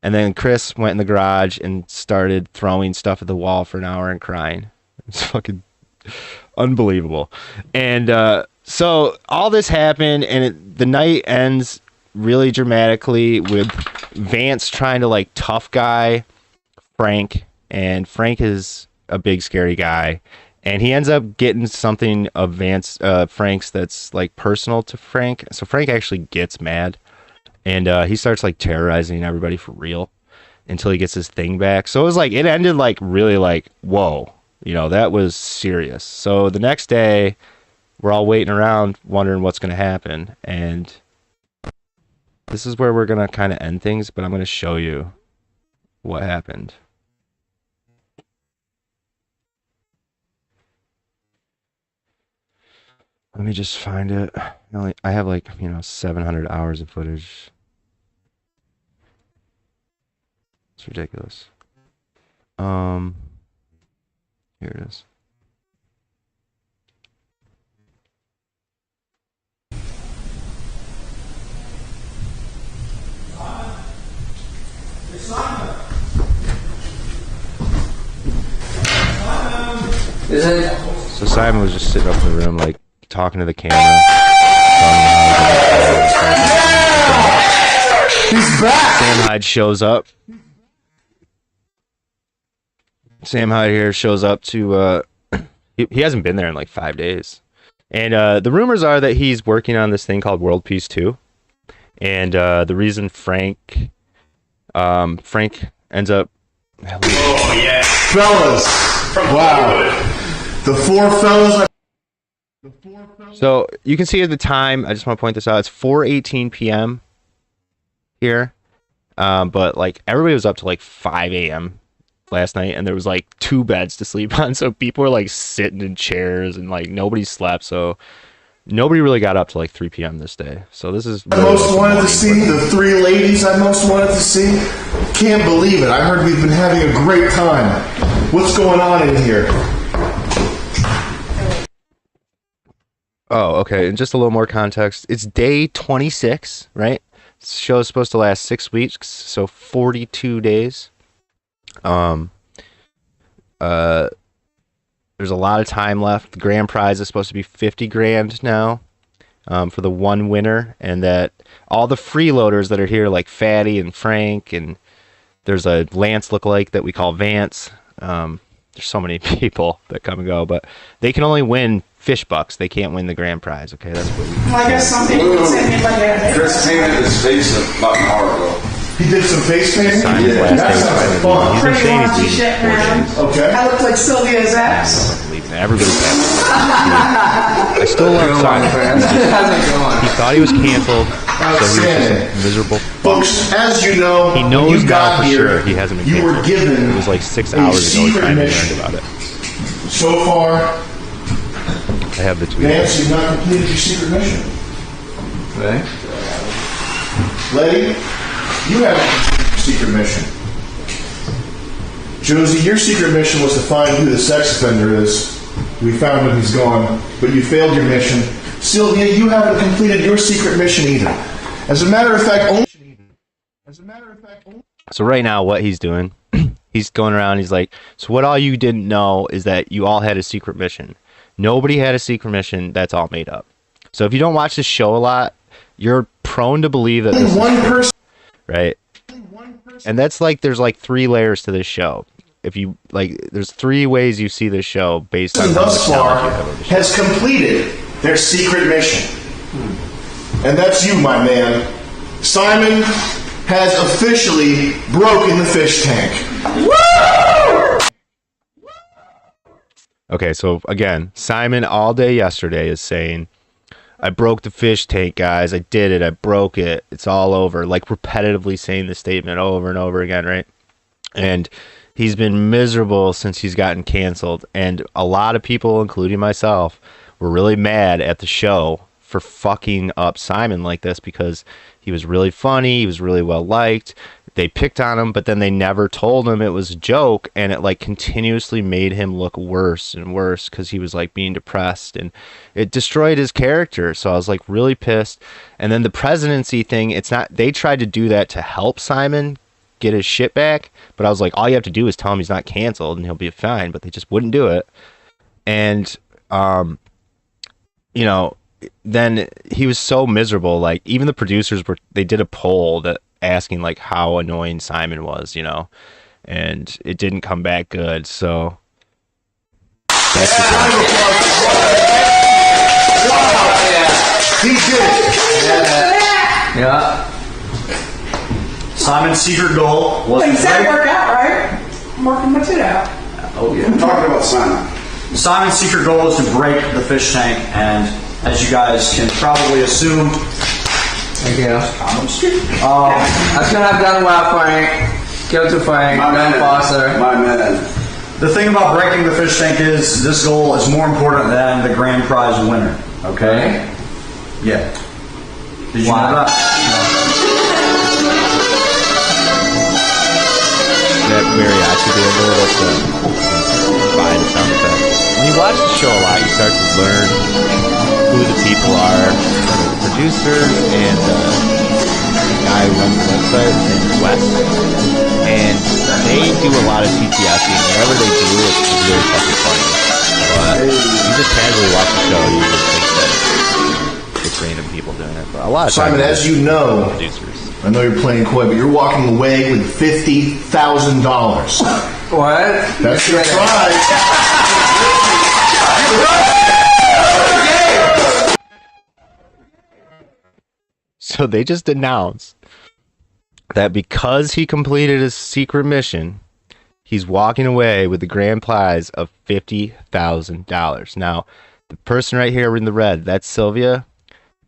C: And then Chris went in the garage and started throwing stuff at the wall for an hour and crying. It's fucking unbelievable. And so all this happened, and the night ends really dramatically with Vance trying to like tough guy Frank, and Frank is a big scary guy, and he ends up getting something of Frank's that's like personal to Frank. So Frank actually gets mad, and he starts like terrorizing everybody for real until he gets his thing back. So it was like, it ended like really like, whoa, you know, that was serious. So the next day we're all waiting around wondering what's going to happen, and this is where we're going to kind of end things, but I'm going to show you what happened. Let me just find it. I have like, 700 hours of footage. It's ridiculous. Here it is. So Simon was just sitting up in the room, like talking to the camera. He's back. Sam Hyde shows up. Sam Hyde here shows up to he hasn't been there in like 5 days. And the rumors are that he's working on this thing called World Peace 2. And the reason Frank ends up...
H: Oh, yeah. Fellas. Wow. The four fellas...
C: So you can see at the time, I just want to point this out, it's 4:18 p.m. here. But like everybody was up to like 5 a.m. last night, and there was like 2 beds to sleep on, so people were like sitting in chairs and like nobody slept, so nobody really got up to like 3 p.m. this day. So this is
H: I most wanted to see the 3 ladies I most wanted to see. Can't believe it. I heard we've been having a great time. What's going on in here?
C: Oh, okay, and just a little more context. It's day 26, right? This show is supposed to last 6 weeks, so 42 days. There's a lot of time left. The grand prize is supposed to be 50 grand now for the one winner, and that all the freeloaders that are here, like Fatty and Frank, and there's a Lance lookalike that we call Vance. There's so many people that come and go, but they can only win fish bucks. They can't win the grand prize. Okay, that's what we.
O: Well, I guess some people would say me like that.
S: Chris painted his face about an hour ago.
H: He did some face painting?
C: Yeah.
H: That sounds like fun.
C: He's been saying he's leaving
O: Shit,
C: for 4
O: man.
C: days.
H: Okay.
O: I look like Sylvia's ex.
C: Everybody's happy. I still love Simon. He thought he was canceled, so he was just a miserable fuck.
H: Folks, as you know,
C: he knows
H: when you
C: now
H: got
C: for
H: here,
C: sure he hasn't been
H: you
C: canceled.
H: were given
C: It was like 6 hours ago he finally learned about it.
H: So far,
C: I have the tweet.
H: Vance, you've not completed your secret mission.
R: Okay.
H: Letty, you haven't completed your secret mission. Josie, your secret mission was to find who the sex offender is. We found him, he's gone, but you failed your mission. Sylvia, you haven't completed your secret mission either. As a matter of fact,
C: So right now, what he's doing, he's going around, he's like, so what all you didn't know is that you all had a secret mission. Nobody had a secret mission, that's all made up. So if you don't watch this show a lot, you're prone to believe that this is
H: one person,
C: right? And that's like, there's like 3 layers to this show. If you like, there's 3 ways you see this show based on
H: thus far has completed their secret mission. And that's you, my man. Simon has officially broken the fish tank. Woo!
C: Okay, so again, Simon all day yesterday is saying, I broke the fish tank, guys. I did it. I broke it. It's all over. Like repetitively saying the statement over and over again, right? And he's been miserable since he's gotten canceled. And a lot of people, including myself, were really mad at the show for fucking up Simon like this because he was really funny. He was really well liked. They picked on him, but then they never told him it was a joke, and it like continuously made him look worse and worse because he was like being depressed, and it destroyed his character. So I was like really pissed. And then the presidency thing, it's not, they tried to do that to help Simon get his shit back, but I was like, all you have to do is tell him he's not canceled and he'll be fine, but they just wouldn't do it. And you know, then he was so miserable. Like even the producers they did a poll that asking like how annoying Simon was, you know, and it didn't come back good. So that's
H: He did it.
N: Yeah. Simon's secret goal was
O: Things that work out, right? I'm working my shit out.
N: Oh yeah.
S: I'm talking about Simon.
N: Simon's secret goal is to break the fish tank, and as you guys can probably assume,
G: thank you. I couldn't have done well, Frank. Go to Frank. Go Foster.
S: My man.
N: the thing about breaking the fish tank is this goal is more important than the grand prize winner. Okay? Yeah. Did you know that?
C: That mariachi band that's by the sound effect. When you watch the show a lot, you start to learn who the people are, the producer and the guy who runs the website, his name is Wes. And they do a lot of TTSing. Whenever they do, it's really fucking funny. But you just casually watch the show, you just think that it's random people doing it. But a lot of
H: Simon,
C: times
H: as you know,
C: producers.
H: I know you're playing coy, but you're walking away with $50,000.
G: What?
H: That's your prize.
C: So they just announced that because he completed his secret mission, he's walking away with the grand prize of $50,000. Now, the person right here in the red, that's Sylvia.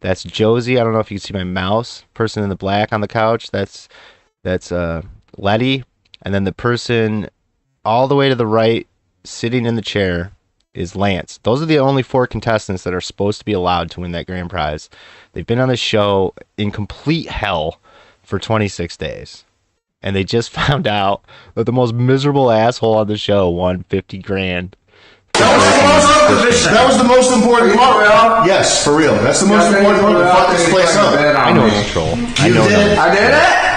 C: That's Josie. I don't know if you can see my mouse. Person in the black on the couch, that's Letty. And then the person all the way to the right, sitting in the chair, is Lance. Those are the only 4 contestants that are supposed to be allowed to win that grand prize. They've been on the show in complete hell for 26 days. And they just found out that the most miserable asshole on the show won 50 grand.
H: That was the most important part. Yes, for real. That's the most important part to fuck this place up.
C: I know it's a troll.
H: I did it.
G: I did it?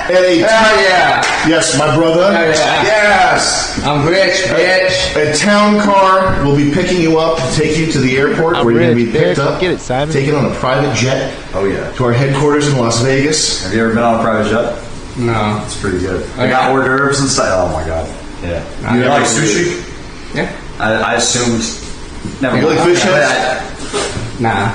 H: Hell yeah. Yes, my brother.
G: Hell yeah.
H: Yes.
G: I'm rich, bitch.
H: A town car will be picking you up to take you to the airport where you're going to be picked up,
C: Get it, Simon.
H: taken on a private jet.
S: Oh yeah.
H: To our headquarters in Las Vegas.
S: Have you ever been on a private jet?
G: No.
S: It's pretty good. I got hors d'oeuvres and stuff. Oh my god. Yeah.
H: You like sushi?
S: Yeah. I assumed. Never
H: You like fish heads?
G: Nah.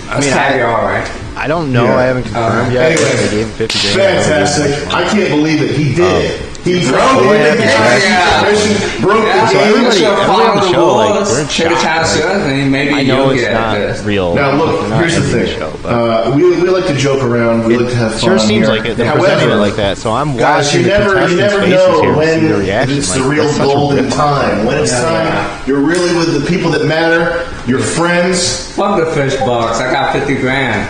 C: I mean,
G: alright.
C: I don't know.
H: Yeah.
C: I haven't confirmed yet.
H: Anyway,
C: They gave him 50 grand.
H: fantastic. I can't believe it. He did it. He broke
C: Oh,
H: it.
C: yeah.
H: Broke
G: Yeah,
H: the game.
C: everybody on the show, like, they're in
G: take a
C: shock,
G: chance
C: right?
G: and maybe
C: I know
G: you'll
C: it's
G: get
C: not
G: this.
C: real.
H: Now look,
C: They're not
H: here's the
C: ending
H: thing.
C: show, but
H: We like to joke around. We like to have fun.
C: sure seems
H: here.
C: like it. They're presenting it like that. So I'm
H: Guys,
C: watching
H: you
C: the
H: never
C: contestants' faces
H: know
C: here to
H: when
C: see their reaction.
H: it's
C: Like,
H: the real
C: that's such a
H: golden
C: rip-off.
H: time. When it's time, you're really with the people that matter, your friends.
G: Fuck the fish box. I got 50 grand.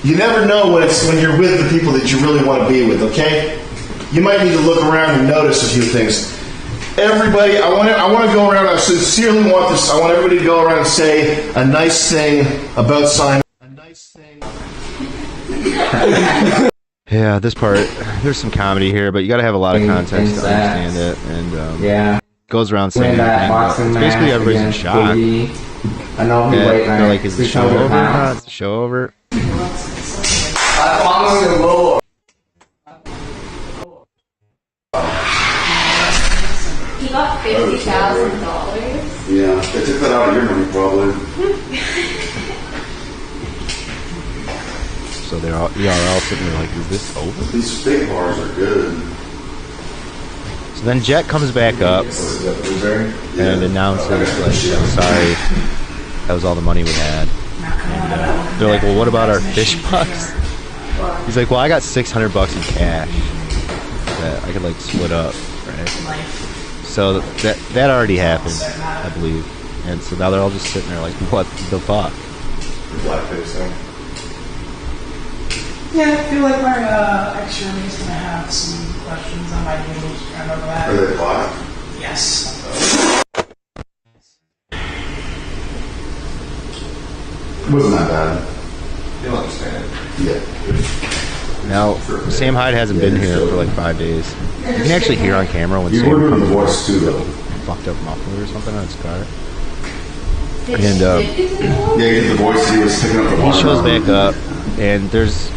H: You never know when you're with the people that you really want to be with. Okay, you might need to look around and notice a few things. Everybody, I want to go around. I sincerely want this. I want everybody to go around and say a nice thing about Simon. A nice thing.
C: Yeah, this part, there's some comedy here, but you got to have a lot of context to understand it. And goes around saying everything. It's basically everybody's in shock.
G: I know he weighed
C: They're like, is the show over? Is the show over?
G: I follow the Lord.
K: He got $50,000.
S: Yeah, they took that out of your money probably.
C: So they're all sitting there like, is this over?
S: These steak bars are good.
C: So then Jet comes back up and announces, like, I'm sorry, that was all the money we had. And they're like, well, what about our fish bucks? He's like, well, I got $600 in cash that I could, like, split up, right? So that already happened, I believe. And so now they're all just sitting there like, what the fuck?
H: Blackface thing.
P: Yeah, I feel like my ex-roomie is going to have some questions I might be able to kind of that.
S: Are they black?
P: Yes.
S: It wasn't that bad. You'll understand. Yeah.
C: Now, Sam Hyde hasn't been here for like 5 days. You can actually hear on camera when
S: You
C: Sam
S: were doing
C: comes
S: the voice too, though.
C: fucked up muffler or something on his car. And
S: Yeah, you did the voice. He was picking up the
C: he
S: water.
C: shows back up, and there's,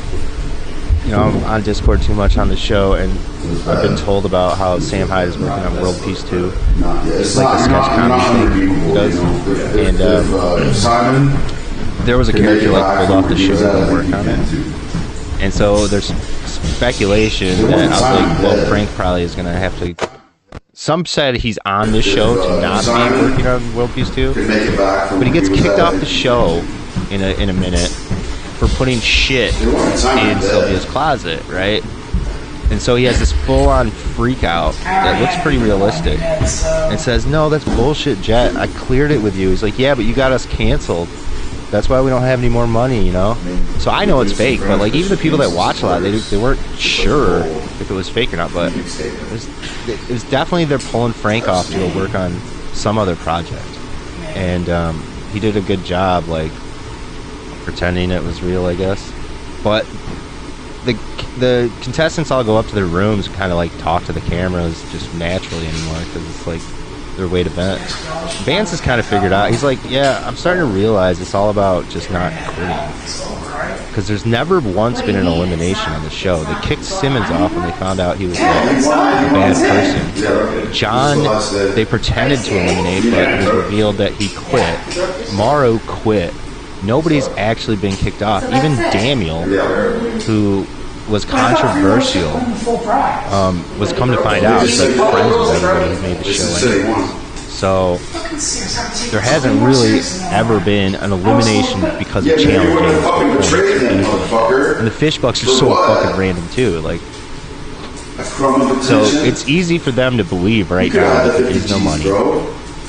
C: you know, I'm on Discord too much on the show, and I've been told about how Sam Hyde is working on World Peace 2. It's like a sketch comedy thing he does. And
S: Simon,
C: there was a character like pulled off the show to work on it. And so there's speculation that I was like, well, Frank probably is going to have to. Some said he's on this show to not be working on World Peace 2, but he gets kicked off the show in a minute for putting shit in Sylvia's closet, right? And so he has this full-on freak out that looks pretty realistic, and says, "No, that's bullshit, Jet. I cleared it with you." He's like, "Yeah, but you got us canceled. That's why we don't have any more money, you know." So I know it's fake, but like even the people that watch a lot, they weren't sure if it was fake or not. But it was definitely they're pulling Frank off to go work on some other project, and he did a good job, like pretending it was real, I guess. But the contestants all go up to their rooms and kind of like talk to the cameras just naturally anymore because it's like their way to vent. Vance has kind of figured out. He's like, yeah, I'm starting to realize it's all about just not quitting. because there's never once been an elimination on the show. They kicked Simmons off when they found out he was like, a bad person. John, they pretended to eliminate, but it was revealed that he quit. Mauro quit. Nobody's actually been kicked off. Even Daniel, who was controversial, was come to find out he's like friends with everybody who made the show anyway. So there hasn't really ever been an elimination because of challenging. And the fish bucks are so fucking random too. Like, so it's easy for them to believe right now that there is no money.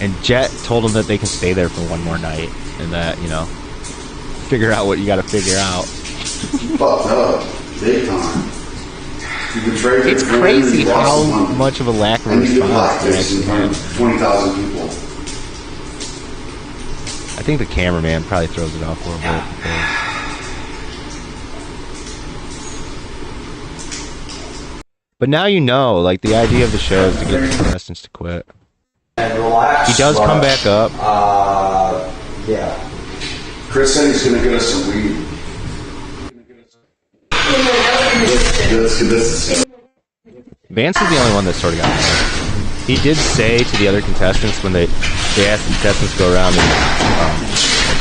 C: And Jet told them that they can stay there for one more night, and that, you know, figure out what you got to figure out.
S: Fucked up, big time.
C: It's crazy how much of a lack of response there actually is.
S: 20,000 people.
C: I think the cameraman probably throws it off a little bit. But now you know, like, the idea of the show is to get the contestants to quit.
S: And relax.
C: He does come back up.
S: Yeah. Chris said he's going to get us some weed.
C: Vance is the only one that sort of got mad. He did say to the other contestants when they asked the contestants to go around and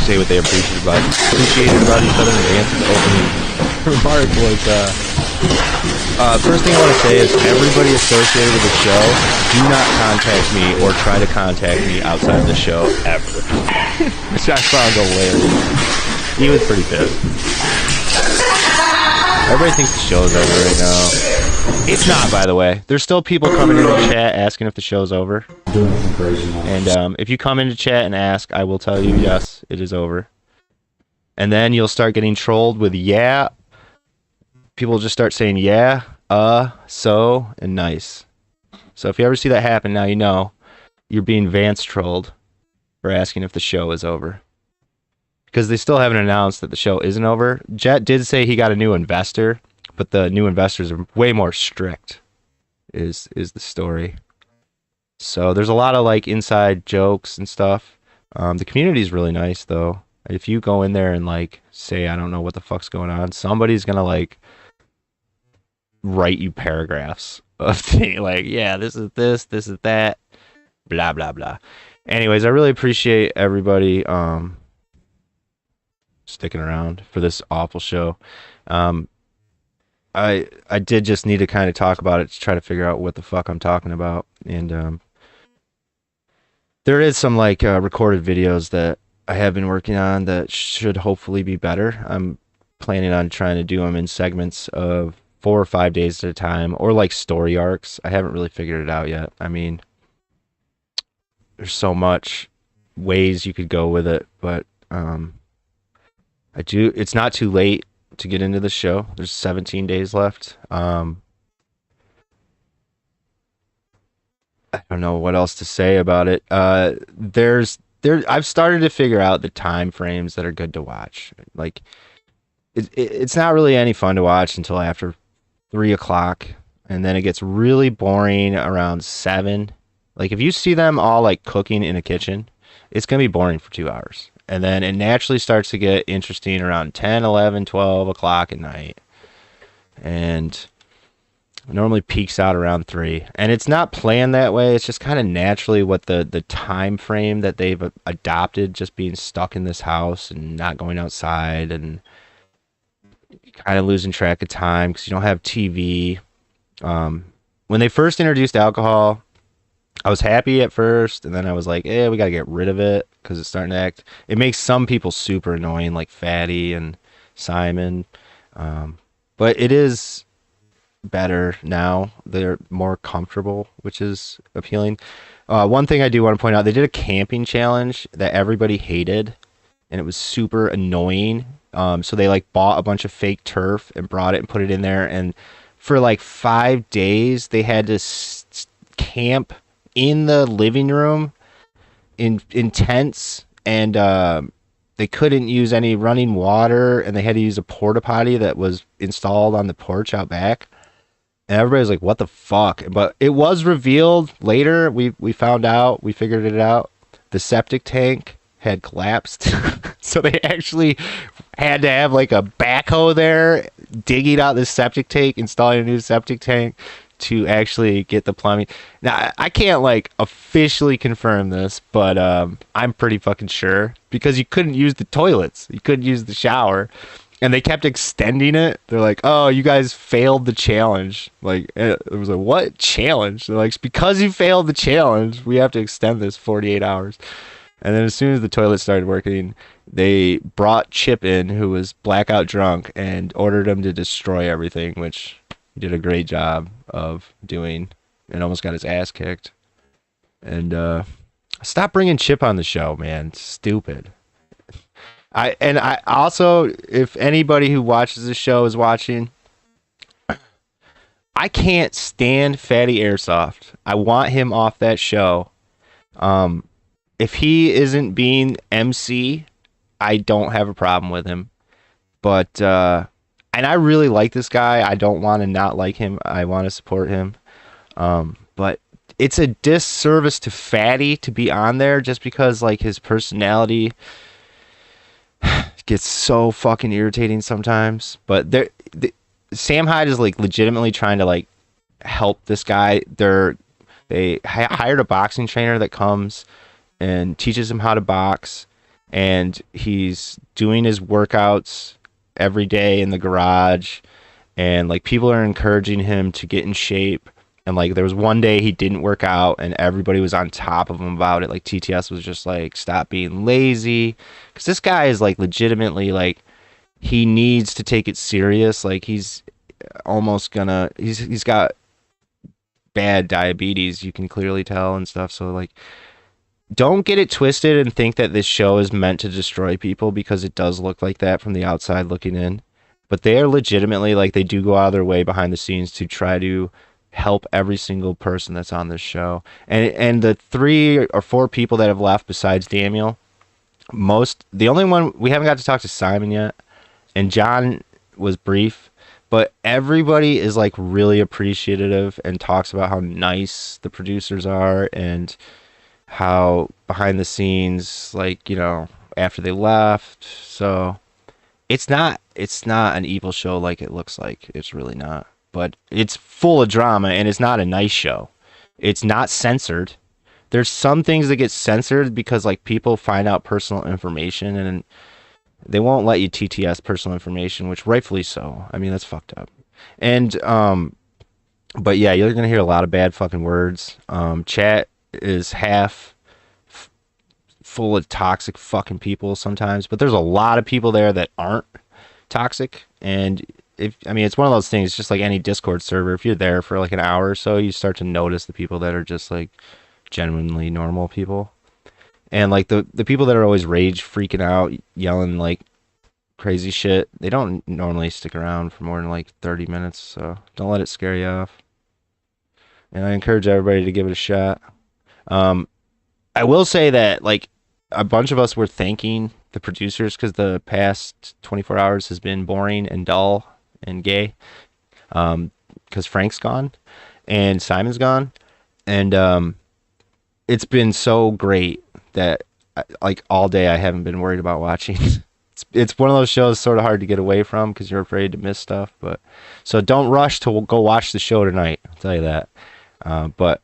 C: say what they appreciated about each other, and Vance's opening remark was, first thing I want to say is everybody associated with the show, do not contact me or try to contact me outside of the show ever. Which I found hilarious. He was pretty pissed. Everybody thinks the show's over right now. It's not, by the way. There's still people coming into chat asking if the show's over. And if you come into chat and ask, I will tell you, yes, it is over. And then you'll start getting trolled with yeah. People just start saying yeah, so, and nice. So if you ever see that happen, now you know you're being Vance trolled for asking if the show is over. Because they still haven't announced that the show isn't over. Jet did say he got a new investor, but the new investors are way more strict, is the story. So there's a lot of like inside jokes and stuff. The community is really nice though. If you go in there and like say, I don't know what the fuck's going on, somebody's gonna like write you paragraphs of things like, yeah, this is this is that, blah blah blah. Anyways, I really appreciate everybody sticking around for this awful show. I did just need to kind of talk about it to try to figure out what the fuck I'm talking about. And there is some like recorded videos that I have been working on that should hopefully be better. I'm planning on trying to do them in segments of 4 or 5 days at a time, or like story arcs. I haven't really figured it out yet. I mean, there's so much ways you could go with it, but it's not too late to get into the show. There's 17 days left. I don't know what else to say about it. I've started to figure out the time frames that are good to watch. Like, it's not really any fun to watch until after 3 o'clock, and then it gets really boring around 7. Like, if you see them all like cooking in a kitchen, it's gonna be boring for 2 hours. And then it naturally starts to get interesting around 10, 11, 12 o'clock at night. And it normally peaks out around 3. And it's not planned that way. It's just kind of naturally what the time frame that they've adopted, just being stuck in this house and not going outside and kind of losing track of time because you don't have TV. When they first introduced alcohol, I was happy at first, and then I was like, we got to get rid of it because it's starting to act. It makes some people super annoying, like Fatty and Simon. But it is better now. They're more comfortable, which is appealing. One thing I do want to point out, they did a camping challenge that everybody hated, and it was super annoying. So they like bought a bunch of fake turf and brought it and put it in there, and for like 5 days they had to camp in the living room in tents, and they couldn't use any running water, and they had to use a porta potty that was installed on the porch out back. And everybody was like, what the fuck? But it was revealed later. We found out, we figured it out. The septic tank had collapsed. So they actually had to have like a backhoe there digging out the septic tank, installing a new septic tank to actually get the plumbing. Now, I can't like officially confirm this, but I'm pretty fucking sure because you couldn't use the toilets. You couldn't use the shower. And they kept extending it. They're like, oh, you guys failed the challenge. Like, it was like, what challenge? They're like, because you failed the challenge, we have to extend this 48 hours. And then as soon as the toilet started working, they brought Chip in, who was blackout drunk, and ordered him to destroy everything, which he did a great job of doing and almost got his ass kicked. And stop bringing Chip on the show, man. It's stupid. I also, if anybody who watches the show is watching, I can't stand Fatty Airsoft. I want him off that show. If he isn't being MC, I don't have a problem with him. But and I really like this guy. I don't want to not like him. I want to support him. But it's a disservice to Fatty to be on there just because like his personality gets so fucking irritating sometimes. But Sam Hyde is like legitimately trying to like help this guy. They hired a boxing trainer that comes and teaches him how to box, and he's doing his workouts every day in the garage, and like people are encouraging him to get in shape. And like there was one day he didn't work out and everybody was on top of him about it. Like TTS was just like, stop being lazy. Because this guy is like legitimately like, he needs to take it serious. Like he's almost gonna, he's got bad diabetes, you can clearly tell and stuff. So like, don't get it twisted and think that this show is meant to destroy people, because it does look like that from the outside looking in. But they are legitimately like, they do go out of their way behind the scenes to try to help every single person that's on this show. And the 3 or 4 people that have left besides Daniel, the only one we haven't got to talk to Simon yet, and John was brief, but everybody is like really appreciative and talks about how nice the producers are and how behind the scenes, like, you know, after they left. So it's not an evil show like it looks like. It's really not. But it's full of drama, and it's not a nice show. It's not censored. There's some things that get censored because like people find out personal information, and they won't let you TTS personal information, which rightfully so. I mean, that's fucked up. And but yeah, you're gonna hear a lot of bad fucking words. Chat is half full of toxic fucking people sometimes, but there's a lot of people there that aren't toxic. And it's one of those things, just like any Discord server, if you're there for like an hour or so, you start to notice the people that are just like genuinely normal people. And like the people that are always rage freaking out, yelling like crazy shit, they don't normally stick around for more than like 30 minutes, so don't let it scare you off. And I encourage everybody to give it a shot. I will say that like a bunch of us were thanking the producers because the past 24 hours has been boring and dull and gay, because Frank's gone and Simon's gone, and it's been so great that like all day I haven't been worried about watching. It's one of those shows sort of hard to get away from because you're afraid to miss stuff. But so don't rush to go watch the show tonight, I'll tell you that. But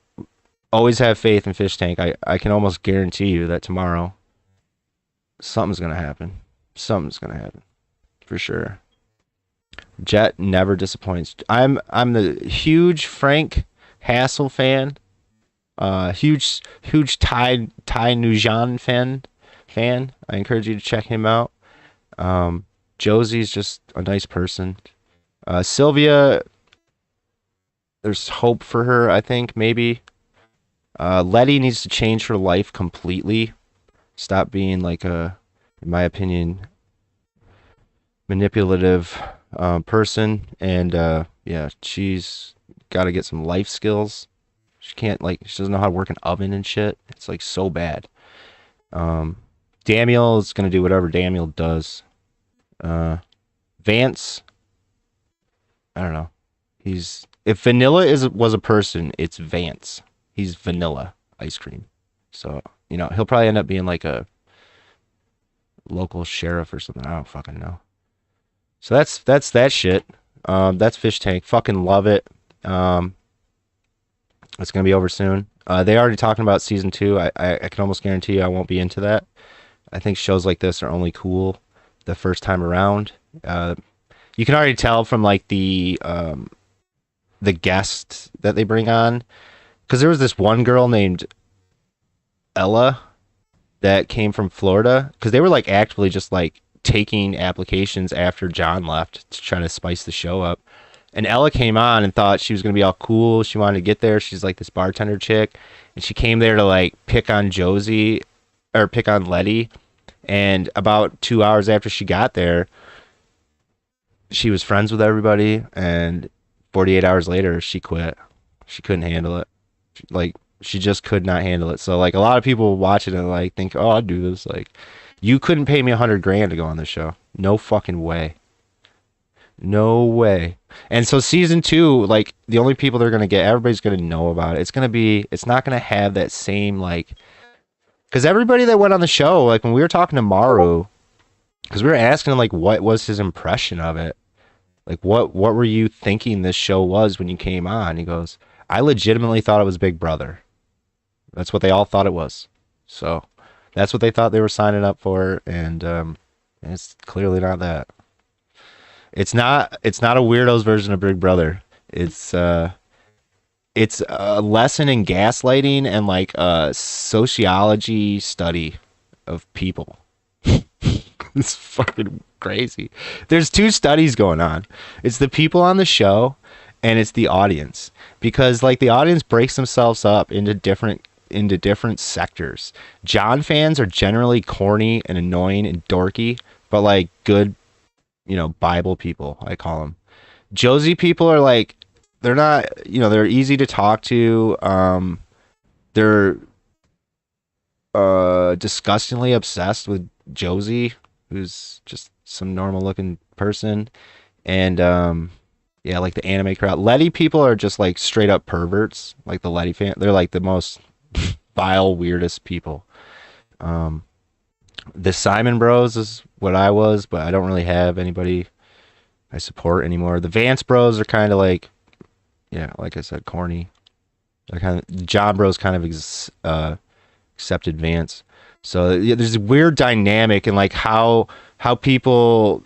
C: always have faith in Fish Tank. I can almost guarantee you that tomorrow something's gonna happen. Something's gonna happen for sure. Jet never disappoints. I'm the huge Frank Hassel fan. Huge Ty Nugent fan. I encourage you to check him out. Josie's just a nice person. Sylvia, there's hope for her, I think, maybe. Letty needs to change her life completely. Stop being like in my opinion, manipulative person. And yeah, she's got to get some life skills. She doesn't know how to work an oven and shit. It's like so bad. Daniel is going to do whatever Daniel does. Vance, I don't know. If vanilla was a person, it's Vance. He's vanilla ice cream. So, you know, he'll probably end up being like local sheriff or something. I don't fucking know. So that's that shit. That's Fish Tank. Fucking love it. It's gonna be over soon. They already talking about season 2. I can almost guarantee you I won't be into that. I think shows like this are only cool the first time around. You can already tell from like the guests that they bring on, because there was this one girl named Ella that came from Florida, because they were like actually just like taking applications after John left to try to spice the show up. And Ella came on and thought she was going to be all cool. She wanted to get there. She's like this bartender chick. And she came there to like pick on Josie or pick on Letty. And about 2 hours after she got there, she was friends with everybody. And 48 hours later, she quit. She couldn't handle it. She just could not handle it. So like a lot of people watch it and like think, oh, I'd do this. Like, you couldn't pay me $100,000 to go on this show. No fucking way. No way. And so season 2, like the only people they're gonna get, everybody's gonna know about it. It's not gonna have that same like, because everybody that went on the show, like when we were talking to Maru, because we were asking him like what was his impression of it, like what were you thinking this show was when you came on? He goes, I legitimately thought it was Big Brother. That's what they all thought it was. So that's what they thought they were signing up for, and it's clearly not that. It's not a weirdo's version of Big Brother. It's a lesson in gaslighting and like a sociology study of people. It's fucking crazy. There's 2 studies going on. It's the people on the show and it's the audience, because like the audience breaks themselves up into different sectors. John fans are generally corny and annoying and dorky, but like good, Bible people, I call them. Josie people are like, they're not, they're easy to talk to. They're disgustingly obsessed with Josie, who's just some normal looking person. And yeah, like the anime crowd. Letty people are just like straight up perverts. Like the Letty fan, they're like the most vile, weirdest people. The Simon Bros is what I was, but I don't really have anybody I support anymore. The Vance Bros are kind of like, yeah, like I said, corny. They're kind of, John Bros kind of accepted Vance. So yeah, there's a weird dynamic in like how people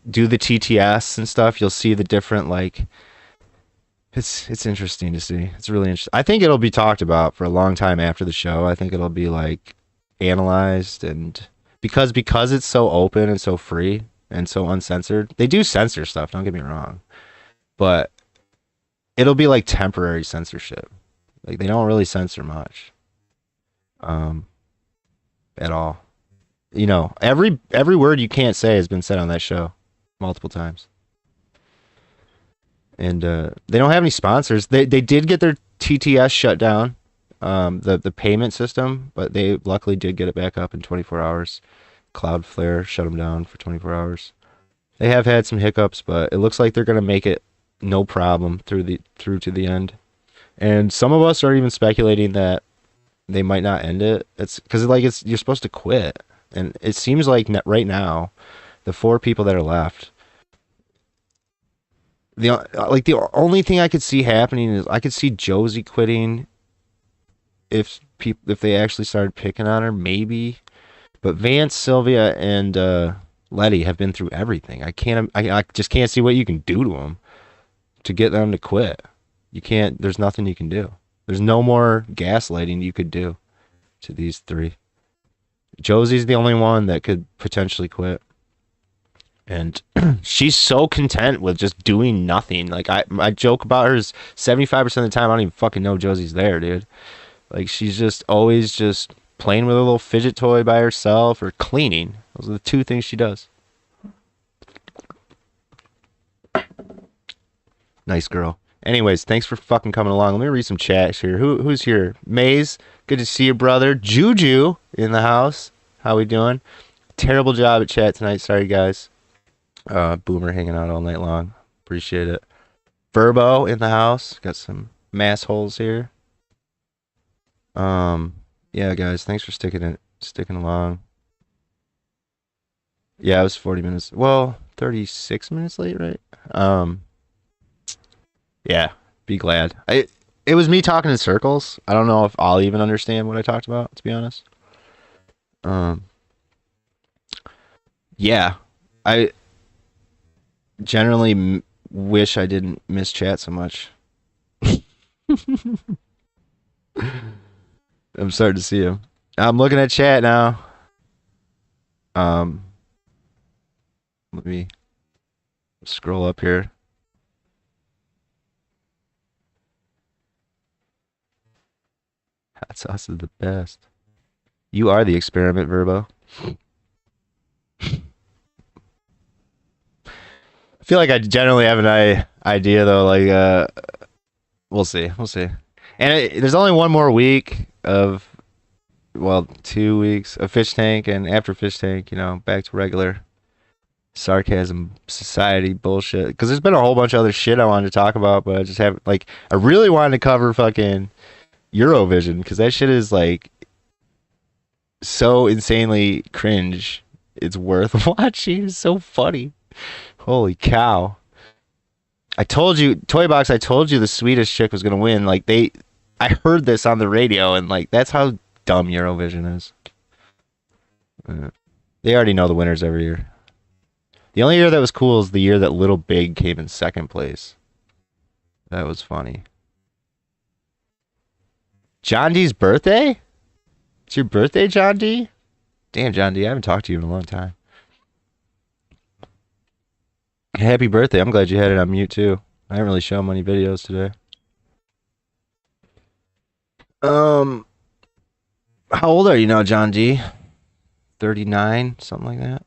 C: do the TTS and stuff. You'll see the different like. It's interesting to see. It's really interesting. I think it'll be talked about for a long time after the show. I think it'll be like analyzed, and because it's so open and so free and so uncensored. They do censor stuff, don't get me wrong, but it'll be like temporary censorship. Like they don't really censor much at all. Every word you can't say has been said on that show multiple times. And they don't have any sponsors. They did get their TTS shut down, the payment system, but they luckily did get it back up in 24 hours. Cloudflare shut them down for 24 hours. They have had some hiccups, but it looks like they're going to make it no problem through to the end. And some of us are even speculating that they might not end it. It's because you're supposed to quit, and it seems like right now, the 4 people that are left. The only thing I could see happening is I could see Josie quitting if they actually started picking on her, maybe. But Vance, Sylvia, and Letty have been through everything. I just can't see what you can do to them to get them to quit. You can't. There's nothing you can do. There's no more gaslighting you could do to these 3. Josie's the only one that could potentially quit. And she's so content with just doing nothing. Like I joke about her 75% of the time I don't even fucking know Josie's there, dude. Like she's just always just playing with a little fidget toy by herself or cleaning. Those are the 2 things she does. Nice girl. Anyways, thanks for fucking coming along. Let me read some chats here. Who's here? Maze, good to see you, brother. Juju in the house. How we doing? Terrible job at chat tonight. Sorry, guys. Boomer hanging out all night long. Appreciate it. Verbo in the house. Got some mass holes here. Yeah, guys, thanks for sticking along. Yeah, I was 40 minutes. Well, 36 minutes late, right? Yeah, be glad. It was me talking in circles. I don't know if I'll even understand what I talked about, to be honest. Yeah, I generally wish I didn't miss chat so much. I'm starting to see him. I'm looking at chat now. Let me scroll up here. Hot sauce is the best. You are the experiment, Verbo. I feel like I generally have an idea though. Like, we'll see. We'll see. And there's only one more week of, well, 2 weeks of Fish Tank, and after Fish Tank, you know, back to regular Sarcasm Society bullshit. Because there's been a whole bunch of other shit I wanted to talk about, but I just haven't. Like, I really wanted to cover fucking Eurovision, because that shit is like so insanely cringe. It's worth watching. It's so funny. Holy cow. I told you, Toy Box, I told you the Swedish chick was gonna win. Like, I heard this on the radio, and like, that's how dumb Eurovision is. They already know the winners every year. The only year that was cool is the year that Little Big came in second place. That was funny. John D's birthday? It's your birthday, John D? Damn, John D, I haven't talked to you in a long time. Happy birthday. I'm glad you had it on mute, too. I haven't really shown many videos today. How old are you now, John D? 39? Something like that?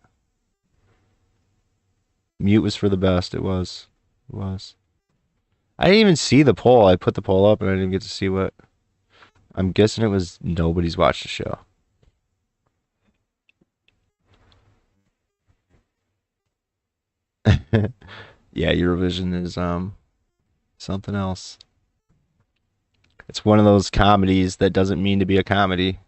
C: Mute was for the best. It was. It was. I didn't even see the poll. I put the poll up and I didn't get to see what... I'm guessing it was nobody's watched the show. Yeah, Eurovision is something else. It's one of those comedies that doesn't mean to be a comedy.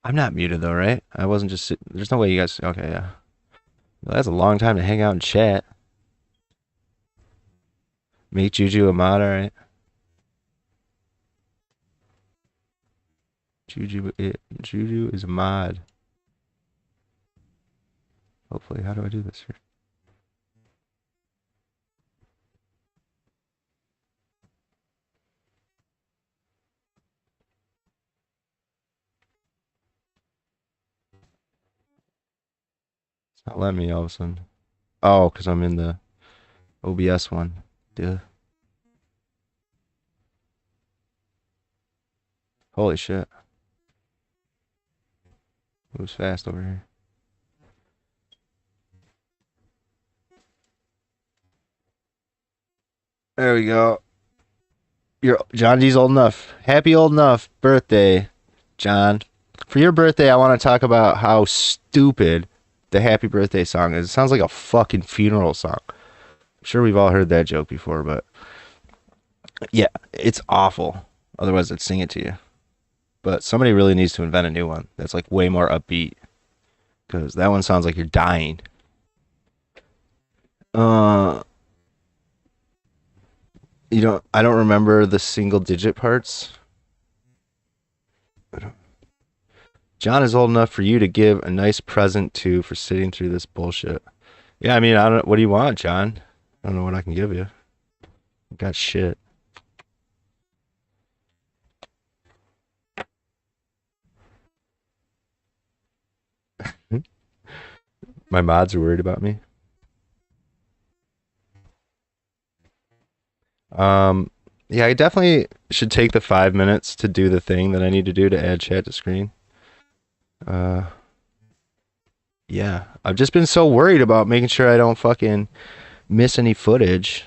C: I'm not muted though, right? I wasn't just sitting. There's no way you guys... Okay, yeah. Well, that's a long time to hang out and chat. Make Juju a mod, alright? Juju is a mod. Hopefully, how do I do this here? It's not letting me all of a sudden. Oh, because I'm in the OBS one. Duh. Holy shit. Moves fast over here. There we go. John D's old enough. Happy old enough birthday, John. For your birthday, I want to talk about how stupid the happy birthday song is. It sounds like a fucking funeral song. I'm sure we've all heard that joke before, but yeah, it's awful. Otherwise, I'd sing it to you. But somebody really needs to invent a new one that's like way more upbeat, because that one sounds like you're dying. I don't remember the single digit parts. John is old enough for you to give a nice present to for sitting through this bullshit. Yeah, I mean, I don't. What do you want, John? I don't know what I can give you. I got shit. My mods are worried about me. Yeah, I definitely should take the 5 minutes to do the thing that I need to do to add chat to screen. Yeah, I've just been so worried about making sure I don't fucking miss any footage.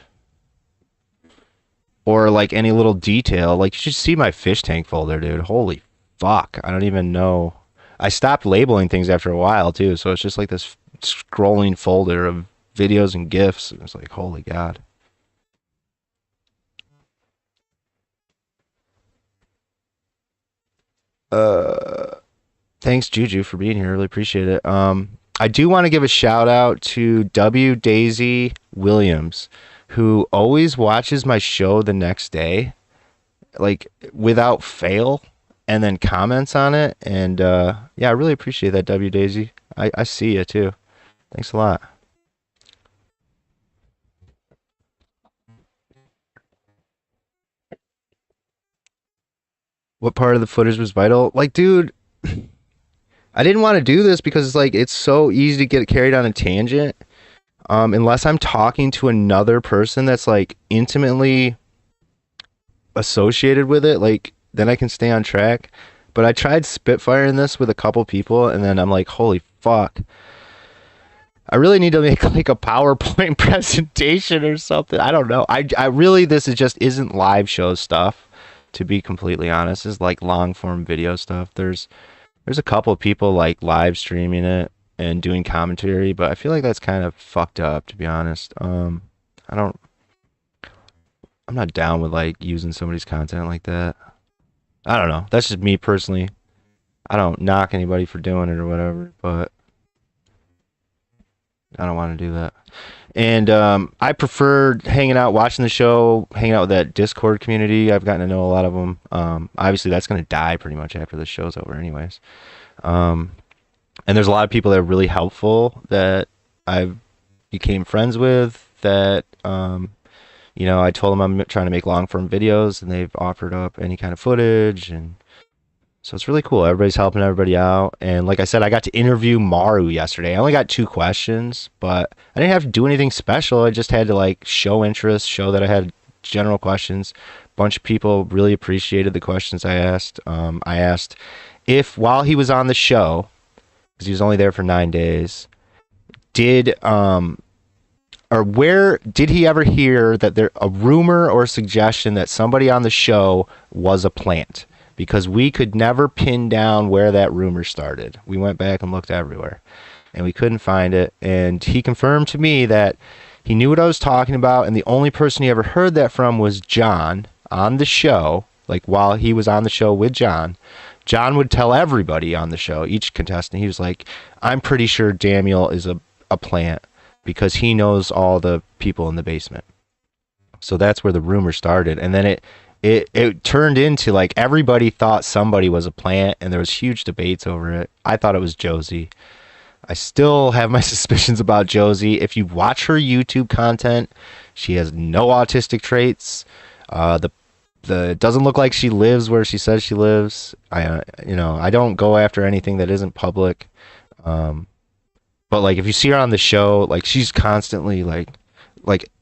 C: Or like any little detail. Like, you should see my fish tank folder, dude. Holy fuck. I don't even know. I stopped labeling things after a while, too. So it's just like this scrolling folder of videos and GIFs. And it's like, holy God. thanks Juju for being here. Really appreciate it. I do want to give a shout out to W Daisy Williams, who always watches my show the next day, like without fail, and then comments on it. And yeah, I really appreciate that, W Daisy. I see you too. Thanks a lot. What part of the footage was vital? Like, dude, I didn't want to do this because it's like, it's so easy to get carried on a tangent. Unless I'm talking to another person that's like intimately associated with it, like then I can stay on track. But I tried spitfiring this with a couple people, and then I'm like, holy fuck, I really need to make like a PowerPoint presentation or something. I don't know. I really, this is just isn't live show stuff, to be completely honest. It's like long form video stuff. There's a couple of people like live streaming it and doing commentary, but I feel like that's kind of fucked up, to be honest. I'm not down with like using somebody's content like that. I don't know. That's just me personally. I don't knock anybody for doing it or whatever, but I don't want to do that. And I prefer hanging out, watching the show, hanging out with that Discord community. I've gotten to know a lot of them. Obviously, that's going to die pretty much after the show's over anyways. And there's a lot of people that are really helpful that I've became friends with that, you know, I told them I'm trying to make long form videos, and they've offered up any kind of footage. And so it's really cool. Everybody's helping everybody out. And like I said, I got to interview Maru yesterday. I only got 2 questions, but I didn't have to do anything special. I just had to like show interest, show that I had general questions. A bunch of people really appreciated the questions I asked. I asked if while he was on the show, because he was only there for 9 days, or where did he ever hear that there a rumor or suggestion that somebody on the show was a plant? Because we could never pin down where that rumor started. We went back and looked everywhere, and we couldn't find it. And he confirmed to me that he knew what I was talking about, and the only person he ever heard that from was John on the show. Like while he was on the show with John, John would tell everybody on the show, each contestant, he was like, I'm pretty sure Daniel is a plant because he knows all the people in the basement. So that's where the rumor started. And then it turned into like everybody thought somebody was a plant, and there was huge debates over it. I thought it was Josie. I still have my suspicions about Josie. If you watch her YouTube content, she has no autistic traits. It doesn't look like she lives where she says she lives. I don't go after anything that isn't public. But like if you see her on the show, like she's constantly like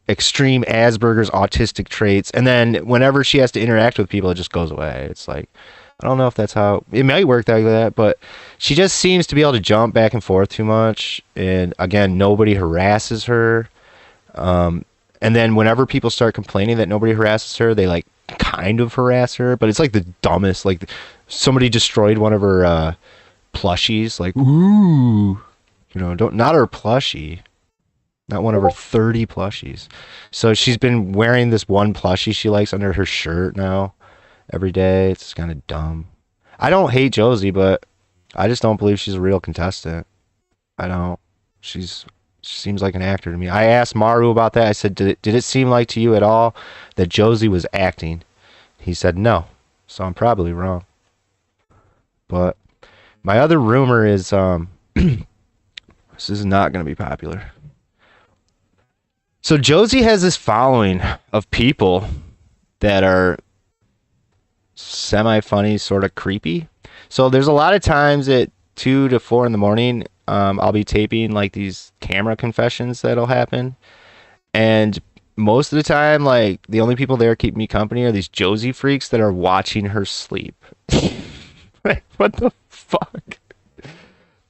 C: extreme Asperger's autistic traits, and then whenever she has to interact with people, it just goes away. It's like, I don't know if that's how it might work like that, but she just seems to be able to jump back and forth too much. And again, nobody harasses her. And then whenever people start complaining that nobody harasses her, they like kind of harass her, but it's like the dumbest. Like somebody destroyed one of her plushies. Like, ooh, not her plushie. Not one of her 30 plushies. So she's been wearing this one plushie she likes under her shirt now every day. It's kind of dumb. I don't hate Josie, but I just don't believe she's a real contestant. I don't. She seems like an actor to me. I asked Maru about that. I said, did it seem like to you at all that Josie was acting? He said no. So I'm probably wrong. But my other rumor is this is not going to be popular. So Josie has this following of people that are semi-funny, sort of creepy. So there's a lot of times at 2 to 4 in the morning, I'll be taping like these camera confessions that'll happen. And most of the time, like the only people there keeping me company are these Josie freaks that are watching her sleep. Like, what the fuck?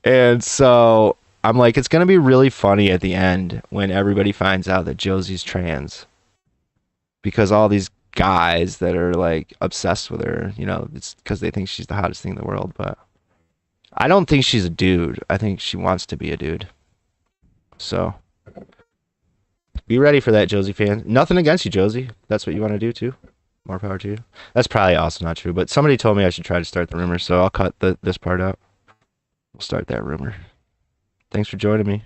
C: And so I'm like, it's going to be really funny at the end when everybody finds out that Josie's trans. Because all these guys that are like obsessed with her, it's because they think she's the hottest thing in the world. But I don't think she's a dude. I think she wants to be a dude. So be ready for that, Josie fans. Nothing against you, Josie. That's what you want to do too. More power to you. That's probably also not true. But somebody told me I should try to start the rumor, so I'll cut this part out. We'll start that rumor. Thanks for joining me.